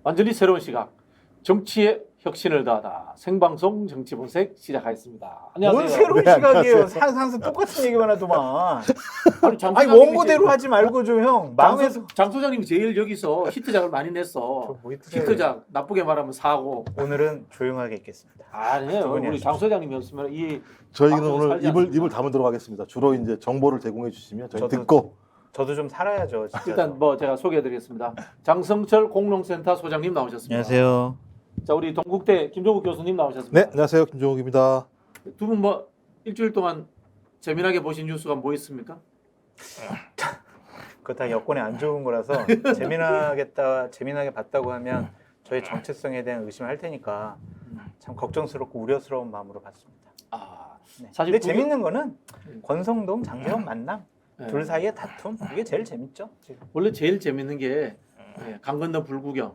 완전히 새로운 시각, 정치의 혁신을 더하다. 생방송 정치본색 시작하겠습니다. 안녕하세요. 뭔 새로운 네, 시각이에요. 안녕하세요. 항상 똑같은 얘기만 하더만. 아니, 장 아니 소장님이 원고대로 하지 말고 좀 형. 마음에서. 장 소장님이 제일 여기서 히트작을 많이 냈어. 뭐 히트작 나쁘게 말하면 사고. 오늘은 조용하게 있겠습니다. 아니에요. 두 분이 우리 장 소장님이었으면 이 저희는 방송을 오늘 살지 않습니다. 입을 다물도록 하겠습니다. 주로 이제 정보를 제공해 주시면 저희 저도- 듣고 저도 좀 살아야죠. 진짜. 일단 뭐 제가 소개해드리겠습니다. 장성철 공농센터 소장님 나오셨습니다. 안녕하세요. 자, 우리 동국대 김종국 교수님 네, 나오셨습니다. 안녕하세요. 김종욱입니다. 두 분 뭐 일주일 동안 재미나게 보신 뉴스가 뭐 있습니까? 그거 다 여건에 안 좋은 거라서 재미나게 봤다고 하면 저희 정체성에 대한 의심을 할 테니까 참 걱정스럽고 우려스러운 마음으로 봤습니다. 아, 네. 사실 근데 재밌는 거는 음. 권성동, 장재원 만남 네. 둘 사이의 다툼 이게 제일 재밌죠. 지금. 원래 제일 재밌는 게 강 건너 불구경,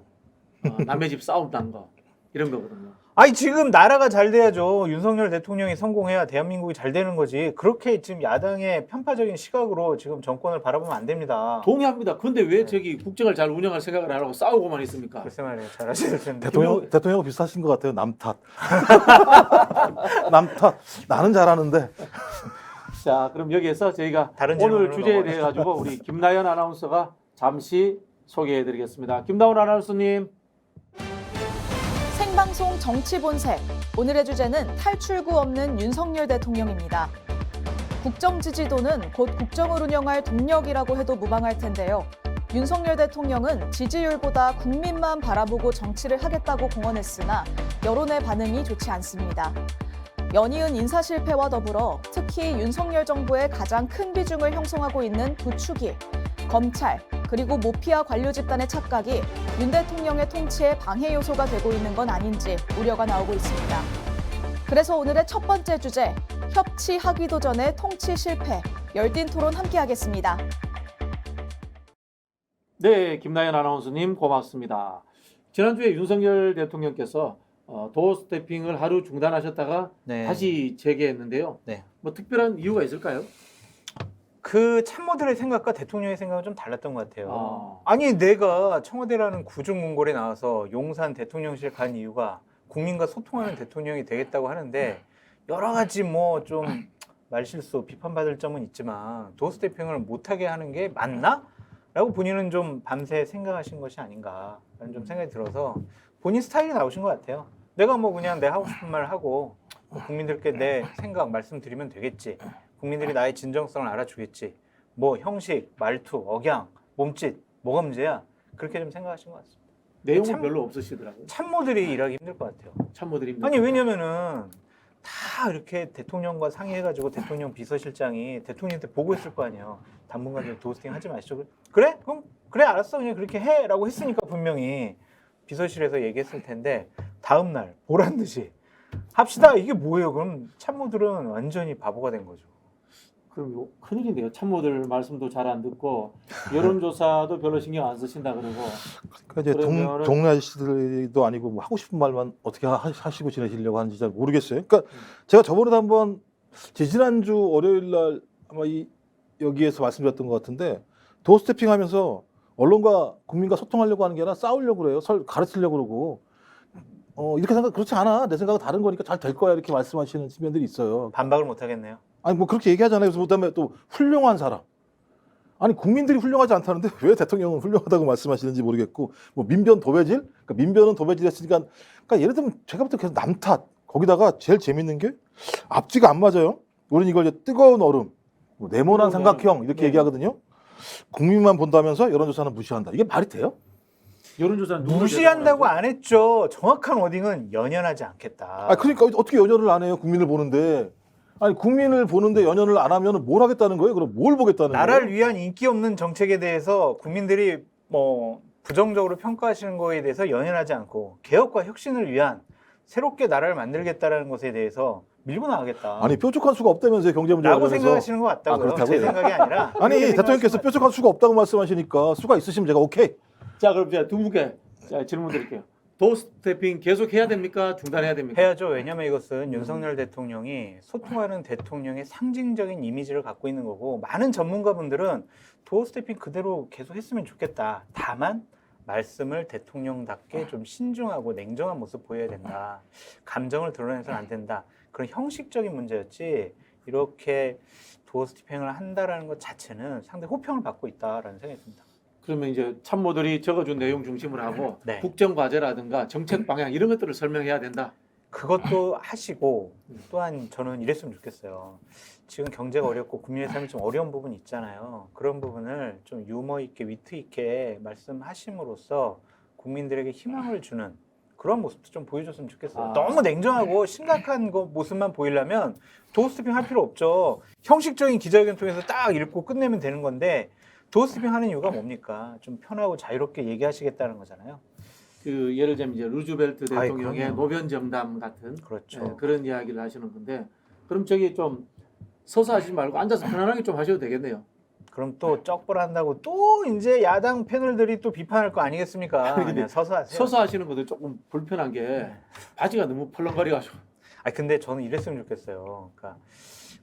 남의 집 싸움 난 거 이런 거거든요. 아니 지금 나라가 잘 돼야죠. 윤석열 대통령이 성공해야 대한민국이 잘 되는 거지. 그렇게 지금 야당의 편파적인 시각으로 지금 정권을 바라보면 안 됩니다. 동의합니다. 근데 왜 네. 저기 국정을 잘 운영할 생각을 안 하고 싸우고만 있습니까? 글쎄 말이에요. 잘하실 텐데. 대통령 비슷하신 것 같아요. 남 탓. 남 탓. 나는 잘하는데. 자, 그럼 여기에서 저희가 다른 오늘 질문으로 주제에 넘어가죠. 대해 가지고 우리 김나연 아나운서가 잠시 소개해드리겠습니다. 김나연 아나운서님. 생방송 정치본색. 오늘의 주제는 탈출구 없는 윤석열 대통령입니다. 국정 지지도는 곧 국정을 운영할 동력이라고 해도 무방할 텐데요. 윤석열 대통령은 지지율보다 국민만 바라보고 정치를 하겠다고 공언했으나 여론의 반응이 좋지 않습니다. 연이은 인사 실패와 더불어 특히 윤석열 정부의 가장 큰 비중을 형성하고 있는 부추기, 검찰, 그리고 모피아 관료 집단의 착각이 윤 대통령의 통치에 방해 요소가 되고 있는 건 아닌지 우려가 나오고 있습니다. 그래서 오늘의 첫 번째 주제, 협치하기도 전에 통치 실패, 열띤 토론 함께하겠습니다. 네, 김나연 아나운서님 고맙습니다. 지난주에 윤석열 대통령께서 도어 스태핑을 하루 중단하셨다가 네. 다시 재개했는데요. 네. 뭐 특별한 이유가 있을까요? 그 참모들의 생각과 대통령의 생각은 좀 달랐던 것 같아요. 아. 아니 내가 청와대라는 구중궁궐에 나와서 용산 대통령실 간 이유가 국민과 소통하는 대통령이 되겠다고 하는데 여러 가지 뭐 좀 말실수 비판받을 점은 있지만 도어 스태핑을 못하게 하는 게 맞나? 라고 본인은 좀 밤새 생각하신 것이 아닌가라는 좀 생각이 들어서 본인 스타일이 나오신 것 같아요. 내가 뭐 그냥 내 하고 싶은 말 하고 뭐 국민들께 내 생각 말씀드리면 되겠지. 국민들이 나의 진정성을 알아주겠지. 뭐 형식, 말투, 억양, 몸짓, 뭐가 문제야? 그렇게 좀 생각하신 것 같습니다. 내용은 참- 별로 없으시더라고요. 참모들이 일하기 힘들 것 같아요. 참모들이 아니 왜냐면은 다 이렇게 대통령과 상의해가지고 대통령 비서실장이 대통령한테 보고했을 거 아니에요. 당분간 도스팅 하지 마시죠. 그래? 그럼 그래 알았어 그냥 그렇게 해라고 했으니까 분명히 비서실에서 얘기했을 텐데 다음 날 보란 듯이 합시다. 이게 뭐예요? 그럼 참모들은 완전히 바보가 된 거죠. 그럼 이거 큰일인데요. 참모들 말씀도 잘 안 듣고 여론조사도 별로 신경 안 쓰신다 그러고 그러니까 이제 그러면은- 동네 아저씨들도 아니고 뭐 하고 싶은 말만 어떻게 하시고 지내시려고 하는지 잘 모르겠어요. 그러니까 제가 저번에도 한번 지난주 월요일 날 아마 여기에서 말씀드렸던 것 같은데 도어 스태핑 하면서 언론과 국민과 소통하려고 하는 게 아니라 싸우려고 그래요. 가르치려고 그러고 이렇게 생각 그렇지 않아. 내 생각은 다른 거니까 잘 될 거야 이렇게 말씀하시는 측면들이 있어요. 반박을 못 하겠네요. 아니 뭐 그렇게 얘기하잖아요. 그래서 그다음에 또 훌륭한 사람. 아니 국민들이 훌륭하지 않다는데 왜 대통령은 훌륭하다고 말씀하시는지 모르겠고 뭐 민변 도배질? 그러니까 민변은 도배질했으니까 그러니까 예를 들면 제가 볼 때 계속 남 탓. 거기다가 제일 재밌는 게 앞뒤가 안 맞아요. 우리는 이걸 이제 뜨거운 얼음, 뭐 네모난 삼각형 이렇게 네. 얘기하거든요. 국민만 본다면서 여론조사는 무시한다. 이게 말이 돼요? 여론조사는 누굴 무시한다고 대상으로 안 했죠. 정확한 워딩은 연연하지 않겠다. 아 그러니까 어떻게 연연을 안 해요? 국민을 보는데. 아니 국민을 보는데 연연을 안 하면 뭘 하겠다는 거예요? 그럼 뭘 보겠다는 거예요? 나라를 위한 인기 없는 정책에 대해서 국민들이 뭐 부정적으로 평가하시는 거에 대해서 연연하지 않고 개혁과 혁신을 위한 새롭게 나라를 만들겠다라는 것에 대해서 밀고 나가겠다. 아니 뾰족한 수가 없다면서요 경제 문제를 라고 하면서. 생각하시는 것 같다고요. 아, 그렇다고요? 제 생각이 아니라 아니 그렇게 대통령께서 생각하시는 뾰족한 수가 없다고 말씀하시니까 수가 있으시면 제가 오케이. 자, 그럼 제가 두 분께 질문 드릴게요. 도어 스태핑 계속 해야 됩니까? 중단해야 됩니까? 해야죠. 왜냐하면 이것은 윤석열 대통령이 소통하는 대통령의 상징적인 이미지를 갖고 있는 거고 많은 전문가분들은 도어 스태핑 그대로 계속 했으면 좋겠다. 다만 말씀을 대통령답게 좀 신중하고 냉정한 모습 보여야 된다. 감정을 드러내서는 안 된다. 그런 형식적인 문제였지 이렇게 도어 스티핑을 한다라는 것 자체는 상당히 호평을 받고 있다라는 생각이 듭니다. 그러면 이제 참모들이 적어준 내용 중심으로 하고 네. 국정 과제라든가 정책 방향 이런 것들을 설명해야 된다. 그것도 하시고 또한 저는 이랬으면 좋겠어요. 지금 경제가 어렵고 국민의 삶이 좀 어려운 부분이 있잖아요. 그런 부분을 좀 유머 있게 위트 있게 말씀하심으로써 국민들에게 희망을 주는 그런 모습도 좀 보여줬으면 좋겠어요. 아. 너무 냉정하고 심각한 거 모습만 보이려면 도어스티핑 할 필요 없죠. 형식적인 기자회견 통해서 딱 읽고 끝내면 되는 건데 도어스티핑 하는 이유가 뭡니까? 좀 편하고 자유롭게 얘기하시겠다는 거잖아요. 그 예를 들면 이제 루즈벨트 아이, 대통령의 그럼요. 노변 정담 같은 그렇죠. 예, 그런 이야기를 하시는 건데 그럼 저기 좀 서서 하시지 말고 앉아서 편안하게 좀 하셔도 되겠네요. 그럼 또 쩍벌한다고 또 이제 야당 패널들이 또 비판할 거 아니겠습니까? 근데 그냥 서서 하세요. 서서 하시는 것도 조금 불편한 게 바지가 너무 펄렁거려가지고. 아 근데 저는 이랬으면 좋겠어요. 그러니까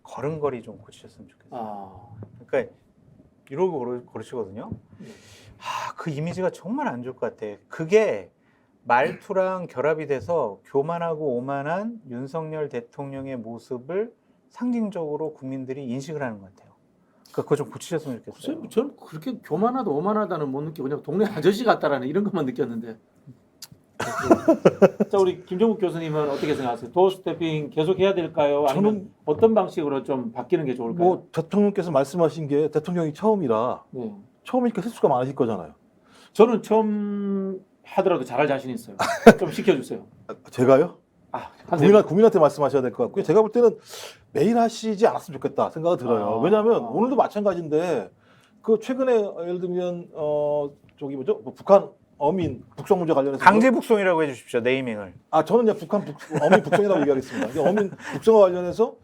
걸음걸이 좀 고치셨으면 좋겠어요. 아, 그러니까 이러고 걸으시거든요. 네. 그 이미지가 정말 안 좋을 것 같아. 그게 말투랑 결합이 돼서 교만하고 오만한 윤석열 대통령의 모습을 상징적으로 국민들이 인식을 하는 것 같아요. 그러니까 그거 좀 고치셨으면 좋겠어요. 글쎄요, 저는 그렇게 교만하다 오만하다는 못 느끼고 그냥 동네 아저씨 같다라는 이런 것만 느꼈는데. 자, 우리 김종국 교수님은 어떻게 생각하세요? 도어 스태핑 계속 해야 될까요? 아니면 저는 어떤 방식으로 좀 바뀌는 게 좋을까요? 뭐 대통령께서 말씀하신 게 대통령이 처음이라 네. 처음이니까 실수가 많으실 거잖아요. 저는 처음 하더라도 잘할 자신 있어요. 좀 시켜주세요. 제가요? 아, 하세요. 국민한테 말씀하셔야 될 것 같고요. 제가 볼 때는 매일 하시지 않았으면 좋겠다 생각이 들어요. 아. 왜냐하면 오늘도 마찬가지인데 그 최근에 예를 들면 저기 뭐죠? 뭐 북한 어민 북송 문제 관련해서 강제 북송이라고 해주십시오. 네이밍을. 저는 이제 북한 어민 북송이라고 얘기하겠습니다. 이게 어민 북송과 관련해서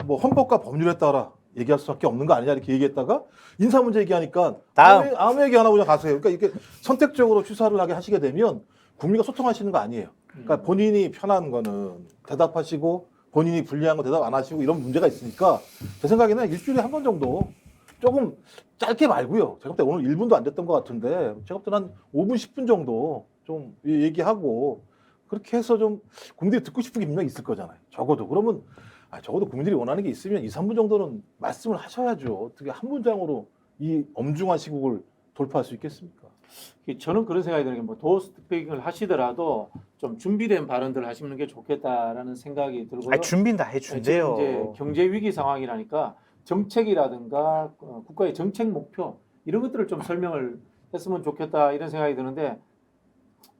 뭐 헌법과 법률에 따라 얘기할 수밖에 없는 거 아니냐 이렇게 얘기했다가 인사 문제 얘기하니까 다음. 아무 얘기 안 하고 그냥 가세요. 그러니까 이게 선택적으로 취사를 하게 되면 국민과 소통하시는 거 아니에요. 그러니까 본인이 편한 거는 대답하시고 본인이 불리한 거 대답 안 하시고 이런 문제가 있으니까 제 생각에는 일주일에 한 번 정도 조금 짧게 말고요. 제가 볼 때 오늘 1분도 안 됐던 것 같은데 제가 볼 때는 한 5분, 10분 정도 좀 얘기하고 그렇게 해서 좀 국민들이 듣고 싶은 게 분명히 있을 거잖아요. 적어도. 그러면 적어도 국민들이 원하는 게 있으면 2, 3분 정도는 말씀을 하셔야죠. 어떻게 한 문장으로 이 엄중한 시국을 돌파할 수 있겠습니까? 저는 그런 생각이 드는 게 뭐 도어 스태핑을 하시더라도 좀 준비된 발언들을 하시는 게 좋겠다라는 생각이 들고요. 준비는 다 해준대요. 지금 이제 경제 위기 상황이라니까 정책이라든가 국가의 정책 목표 이런 것들을 좀 설명을 했으면 좋겠다 이런 생각이 드는데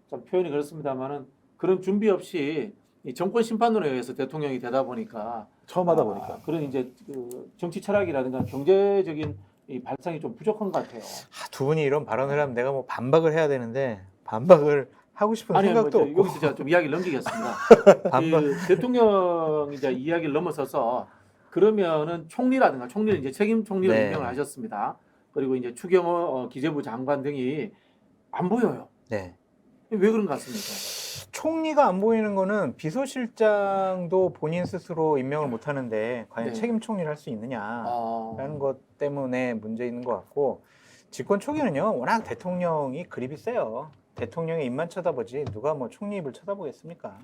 좀 표현이 그렇습니다만은 그런 준비 없이 이 정권 심판론에 의해서 대통령이 되다 보니까 처음 하다 보니까. 그런 이제 그 정치 철학이라든가 경제적인 이 발상이 좀 부족한 것 같아요. 두 분이 이런 발언을 하면 내가 뭐 반박을 해야 되는데 반박을 하고 싶은 아니, 생각도 뭐, 없고. 여기서 제가 좀 이야기를 넘기겠습니다. 반박. 그 대통령이 이제 이야기를 넘어서서 그러면은 총리는 이제 책임 총리로 네. 임명을 하셨습니다. 그리고 이제 추경호 기재부 장관 등이 안 보여요. 네. 왜 그런 것 같습니까? 총리가 안 보이는 거는 비서실장도 본인 스스로 임명을 못 하는데 과연 네. 책임 총리를 할 수 있느냐라는 것 때문에 문제 있는 것 같고 집권 초기는요 워낙 대통령이 그립이 세요. 대통령의 입만 쳐다보지 누가 뭐 총리 입을 쳐다보겠습니까?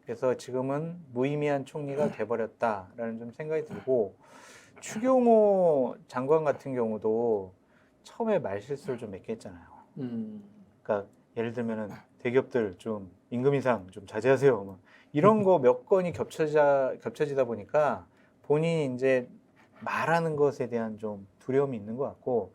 그래서 지금은 무의미한 총리가 돼버렸다라는 좀 생각이 들고 추경호 장관 같은 경우도 처음에 말실수를 좀 몇 개 했잖아요. 그러니까 예를 들면은 대기업들 좀 임금 인상 좀 자제하세요. 뭐 이런 거 몇 건이 겹쳐지다 보니까 본인이 이제 말하는 것에 대한 좀 두려움이 있는 것 같고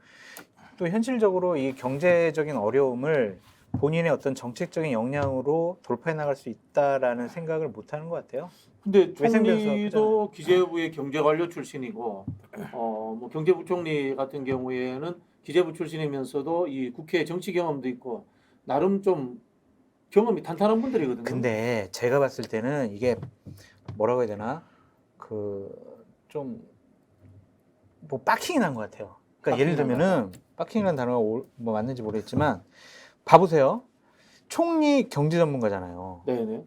또 현실적으로 이 경제적인 어려움을 본인의 어떤 정책적인 역량으로 돌파해 나갈 수 있다라는 생각을 못 하는 것 같아요. 근데 외생변수 총리도 기재부의 경제관료 출신이고 뭐 경제부총리 같은 경우에는 기재부 출신이면서도 이 국회 정치 경험도 있고 나름 좀 경험이 탄탄한 분들이거든요. 근데 제가 봤을 때는 이게 뭐라고 해야 되나 좀 뭐 빡킹이 난 것 같아요. 그러니까 예를 들면은 빡킹이라는 단어가 뭐 맞는지 모르겠지만 봐보세요. 총리 경제 전문가잖아요. 네네.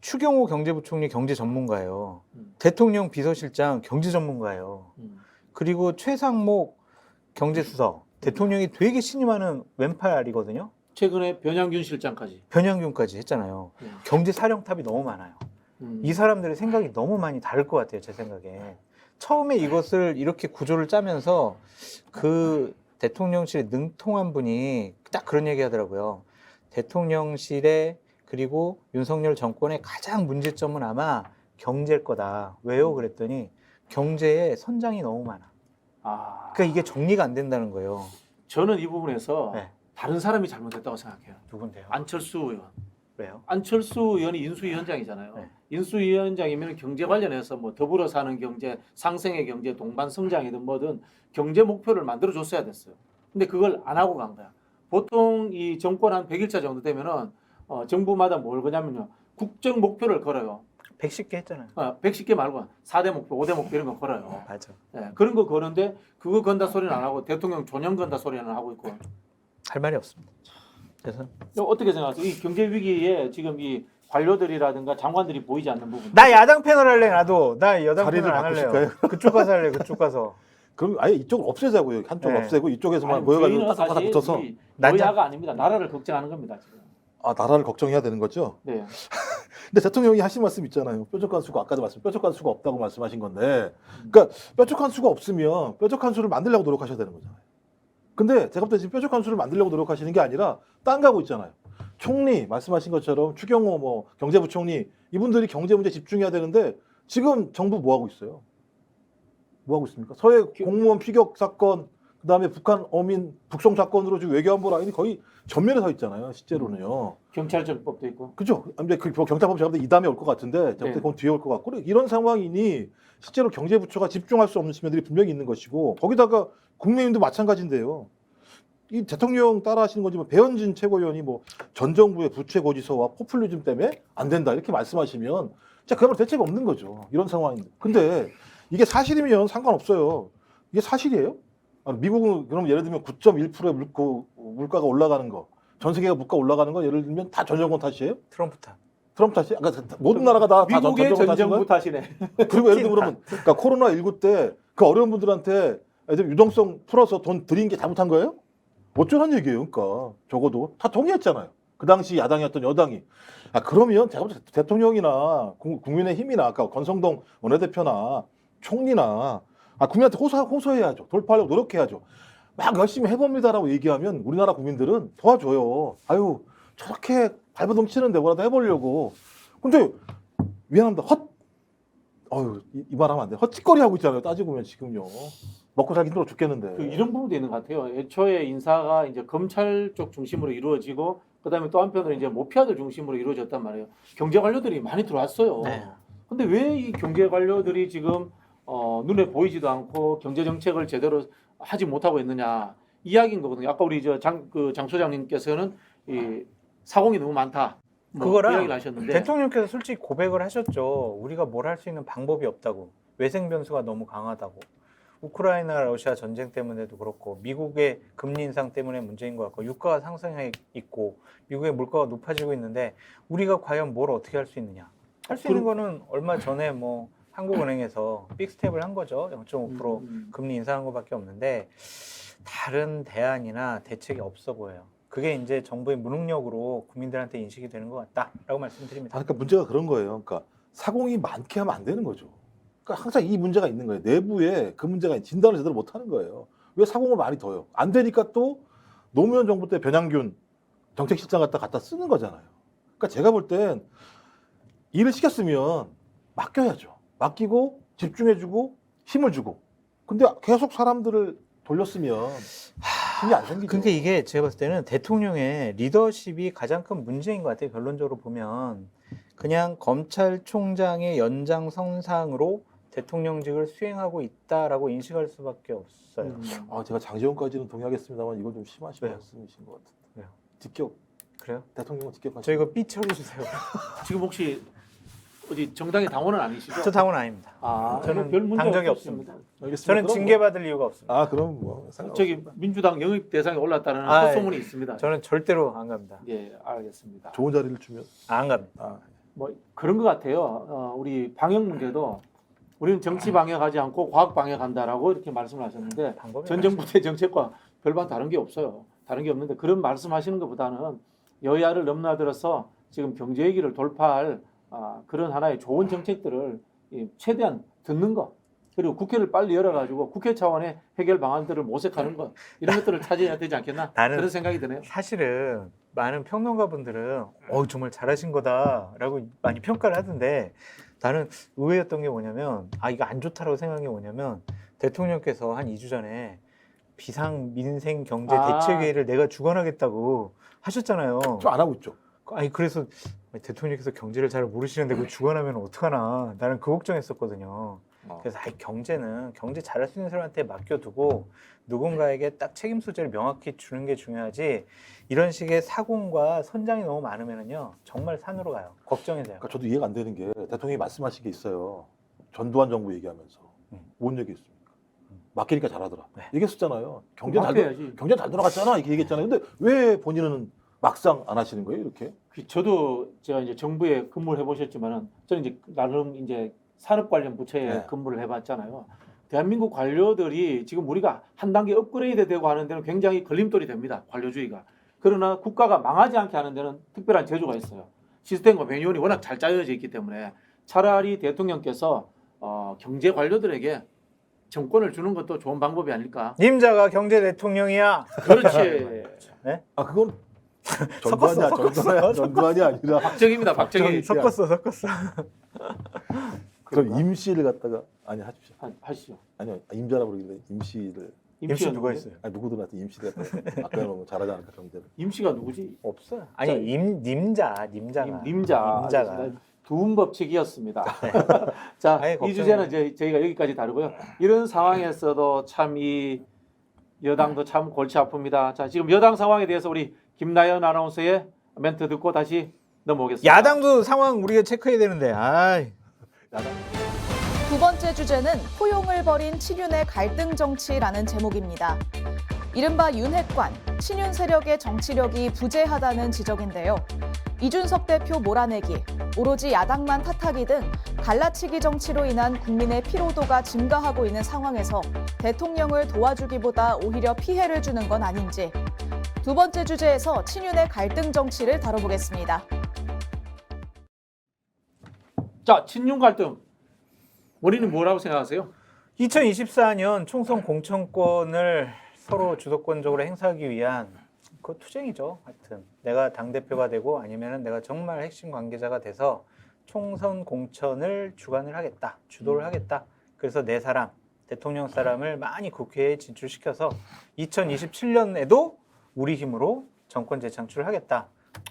추경호 경제부총리 경제 전문가예요. 음. 대통령 비서실장 경제 전문가예요. 그리고 최상목 경제수석 대통령이 되게 신임하는 왼팔이거든요. 최근에 변양균 실장까지. 변양균까지 했잖아요. 예. 경제사령탑이 너무 많아요. 이 사람들의 생각이 너무 많이 다를 것 같아요, 제 생각에. 처음에 이것을 이렇게 구조를 짜면서 그 대통령실에 능통한 분이 딱 그런 얘기 하더라고요. 대통령실에 그리고 윤석열 정권의 가장 문제점은 아마 경제일 거다. 왜요? 그랬더니 경제에 선장이 너무 많아. 아, 그러니까 이게 정리가 안 된다는 거예요. 저는 이 부분에서 네. 다른 사람이 잘못했다고 생각해요. 누군데요? 안철수 의원. 왜요? 안철수 의원이 인수위원장이잖아요. 네. 인수위원장이면 경제 관련해서 뭐 더불어 사는 경제, 상생의 경제, 동반 성장이든 뭐든 경제 목표를 만들어 줬어야 됐어요. 근데 그걸 안 하고 간 거야. 보통 이 정권 한 100일차 정도 되면은 정부마다 뭘 거냐면요. 국정 목표를 걸어요. 110개 했잖아요. 110개 말고 4대 목표, 5대 목표 이런 거 걸어요. 맞아. 예, 그런 거 거는데 그거 건다 소리는 안 하고 대통령 존영 건다 소리는 하고 있고. 할 말이 없습니다. 그래서 어떻게 생각하세요? 이 경제 위기에 지금 이 관료들이라든가 장관들이 보이지 않는 부분. 나 야당 패널 할래 나도. 나 여당 자리를 패널 안 할래요. 바꾸실까요? 그쪽 가서 할래. 그쪽 가서. 그럼 아예 이쪽을 없애자고요. 한쪽을 네. 없애고 이쪽에서만 아니, 모여가지고 저희는 따닥따닥 사실 붙어서 이 여야가 아닙니다. 나라를 걱정하는 겁니다. 지금. 아 나라를 걱정해야 되는 거죠. 네. 근데 대통령이 하신 말씀 있잖아요. 뾰족한 수가 아까도 뾰족한 수가 없다고 말씀하신 건데, 그러니까 뾰족한 수가 없으면 뾰족한 수를 만들려고 노력하셔야 되는 거잖아요. 근데 제가 볼 때 지금 뾰족한 수를 만들려고 노력하시는 게 아니라 딴 가고 있잖아요. 총리 말씀하신 것처럼 추경호 뭐 경제부총리 이분들이 경제 문제 집중해야 되는데 지금 정부 뭐 하고 있어요? 뭐 하고 있습니까? 서해 공무원 피격 사건, 그다음에 북한 어민 북송 사건으로 지금 외교안보 라인이 거의 전면에 서 있잖아요. 실제로는요. 경찰청법도 있고. 그죠? 근데 그 경찰법 제가 볼 때 이 다음에 올 것 같은데 제가 볼 때 네. 그건 뒤에 올 것 같고 이런 상황이니 실제로 경제부처가 집중할 수 없는 측면들이 분명히 있는 것이고 거기다가 국민님도 마찬가지인데요. 이 대통령 따라 하시는 거지 뭐 배현진 최고위원이 뭐 전 정부의 부채 고지서와 포퓰리즘 때문에 안 된다 이렇게 말씀하시면 진짜 그야말로 대책 없는 거죠. 이런 상황인데. 근데 이게 사실이면 상관없어요. 이게 사실이에요? 미국은 그럼 예를 들면 9.1%의 물가가 올라가는 거, 전 세계가 물가 올라가는 거 예를 들면 다 전 정권 탓이에요? 트럼프 탓. 트럼프 탓이? 그러니까 모든 나라가 다 미국의 전 전 정권 정부 탓인 거예요? 탓이네. 그리고 예를 들면 그러면 그러니까 코로나19 때 그 어려운 분들한테 유동성 풀어서 돈 드린 게 잘못한 거예요? 어쩌란 얘기예요. 그러니까 적어도 다 동의했잖아요. 그 당시 야당이었던 여당이. 그러면 제가 볼 때 대통령이나 국민의힘이나 아까 권성동 원내대표나 총리나 국민한테 호소해야죠. 돌파하려고 노력해야죠. 막 열심히 해봅니다라고 얘기하면 우리나라 국민들은 도와줘요. 아유 저렇게 발버둥 치는데 뭐라도 해보려고. 근데 미안합니다. 이 말 하면 안 돼. 헛짓거리 하고 있잖아요. 따지고 보면 지금요. 먹고 살기 힘들어 죽겠는데. 이런 부분도 있는 것 같아요. 애초에 인사가 이제 검찰 쪽 중심으로 이루어지고 그다음에 또 한편으로 이제 모피아들 중심으로 이루어졌단 말이에요. 경제 관료들이 많이 들어왔어요. 네. 근데 왜 이 경제 관료들이 지금 눈에 보이지도 않고 경제 정책을 제대로 하지 못하고 있느냐 이야기인 거거든요. 아까 우리 장 소장님께서는 이 사공이 너무 많다. 뭐 그거랑 이야기를 하셨는데 대통령께서 솔직히 고백을 하셨죠. 우리가 뭘 할 수 있는 방법이 없다고. 외생 변수가 너무 강하다고. 우크라이나 러시아 전쟁 때문에도 그렇고 미국의 금리 인상 때문에 문제인 것 같고 유가가 상승해 있고 미국의 물가가 높아지고 있는데 우리가 과연 뭘 어떻게 할 수 있느냐. 할 수 있는 거는 얼마 전에 뭐 한국은행에서 빅스텝을 한 거죠. 0.5% 금리 인상한 것밖에 없는데 다른 대안이나 대책이 없어 보여요. 그게 이제 정부의 무능력으로 국민들한테 인식이 되는 것 같다라고 말씀드립니다. 그러니까 문제가 그런 거예요. 그러니까 사공이 많게 하면 안 되는 거죠. 그러니까 항상 이 문제가 있는 거예요. 내부에 그 문제가 진단을 제대로 못 하는 거예요. 왜 사공을 많이 둬요? 안 되니까 또 노무현 정부 때 변양균 정책실장 갖다 쓰는 거잖아요. 그러니까 제가 볼 땐 일을 시켰으면 맡겨야죠. 맡기고 집중해주고 힘을 주고. 근데 계속 사람들을 돌렸으면 힘이 안 생기죠. 근데 이게 제가 봤을 때는 대통령의 리더십이 가장 큰 문제인 것 같아요. 결론적으로 보면 그냥 검찰총장의 연장선상으로 대통령직을 수행하고 있다라고 인식할 수밖에 없어요. 제가 장재원까지는 동의하겠습니다만 이건 좀 심하신 왜요? 말씀이신 것 같은데. 왜요? 직격 그래요? 대통령은 직격하시죠. 저 이거 삐 처리해주세요. 지금 혹시 어디 정당의 당원은 아니시죠? 저 당원 아닙니다. 저는 별 문제 당 적이 없습니다. 알겠습니다. 저는 그럼 징계받을 이유가 없습니다. 그럼 뭐 저기 민주당 영입 대상에 올랐다는 아, 헛소문이 있습니다. 저는 절대로 안 갑니다. 예, 알겠습니다. 좋은 자리를 주면 안 갑니다. 뭐 그런 것 같아요. 우리 방역 문제도 우리는 정치 방역하지 않고 과학 방역한다라고 이렇게 말씀을 하셨는데 방법이 전 정부 때 정책과 별반 다른 게 없어요. 다른 게 없는데 그런 말씀하시는 것보다는 여야를 넘나들어서 지금 경제 위기를 돌파할 그런 하나의 좋은 정책들을 최대한 듣는 것 그리고 국회를 빨리 열어가지고 국회 차원의 해결 방안들을 모색하는 것 이런 것들을 찾아야 되지 않겠나 나는 그런 생각이 드네요. 사실은 많은 평론가분들은 정말 잘하신 거다라고 많이 평가를 하던데 나는 의외였던 게 뭐냐면 이거 안 좋다라고 생각한 게 뭐냐면 대통령께서 한 2주 전에 비상 민생 경제 대책회의를 내가 주관하겠다고 하셨잖아요. 좀 안 하고 있죠. 그래서 대통령께서 경제를 잘 모르시는데 그걸 주관하면 어떡하나 나는 그 걱정했었거든요. 그래서 경제 잘할 수 있는 사람한테 맡겨두고 누군가에게 딱 책임 소재를 명확히 주는 게 중요하지 이런 식의 사공과 선장이 너무 많으면요 정말 산으로 가요. 걱정이 돼요. 그러니까 저도 이해가 안 되는 게 대통령이 말씀하신 게 있어요. 전두환 정부 얘기하면서 뭔 얘기했습니까? 맡기니까 잘하더라. 네. 얘기했었잖아요. 경제 잘 돌아갔잖아 이렇게 얘기했잖아요. 근데 왜 본인은 막상 안 하시는 거예요 이렇게? 저도 제가 이제 정부에 근무를 해보셨지만은 저는 이제 나름 이제 산업 관련 부처에 네. 근무를 해봤잖아요. 대한민국 관료들이 지금 우리가 한 단계 업그레이드 되고 하는 데는 굉장히 걸림돌이 됩니다. 관료주의가. 그러나 국가가 망하지 않게 하는 데는 특별한 재주가 있어요. 시스템과 매뉴얼이 워낙 잘 짜여져 있기 때문에 차라리 대통령께서 경제 관료들에게 정권을 주는 것도 좋은 방법이 아닐까. 님자가 경제 대통령이야. 그렇지. 네? 그건 섞었어. 전두환이 아니라 박정희입니다. 박정희. 섞었어. 그럼 임시를 갖다가 하십시오. 하시죠. 아니요 임자라고 그러길래 임시를 임시 누가 있어요? 누구든 한테 임시를 갖다가 아까 잘하지 않을까 경제를. 임시가 누구지? 없어요. 님자가 님자가 두음 법칙이었습니다. 자, 이 주제는 저희가 여기까지 다루고요. 이런 상황에서도 참 이 여당도 참 골치 아픕니다. 자, 지금 여당 상황에 대해서 우리 김나연 아나운서의 멘트 듣고 다시 넘어오겠습니다. 야당도 상황 우리가 체크해야 되는데. 두 번째 주제는 포용을 벌인 친윤의 갈등 정치라는 제목입니다. 이른바 윤핵관, 친윤 세력의 정치력이 부재하다는 지적인데요. 이준석 대표 몰아내기, 오로지 야당만 탓하기 등 갈라치기 정치로 인한 국민의 피로도가 증가하고 있는 상황에서 대통령을 도와주기보다 오히려 피해를 주는 건 아닌지 두 번째 주제에서 친윤의 갈등 정치를 다뤄보겠습니다. 자, 친윤 갈등. 원인은 뭐라고 생각하세요? 2024년 총선 공천권을 서로 주도권적으로 행사하기 위한 그 투쟁이죠. 하여튼 내가 당대표가 되고 아니면은 내가 정말 핵심 관계자가 돼서 총선 공천을 주관을 하겠다. 주도를 하겠다. 그래서 내 사람, 대통령 사람을 많이 국회에 진출시켜서 2027년에도 우리 힘으로 정권 재창출을 하겠다.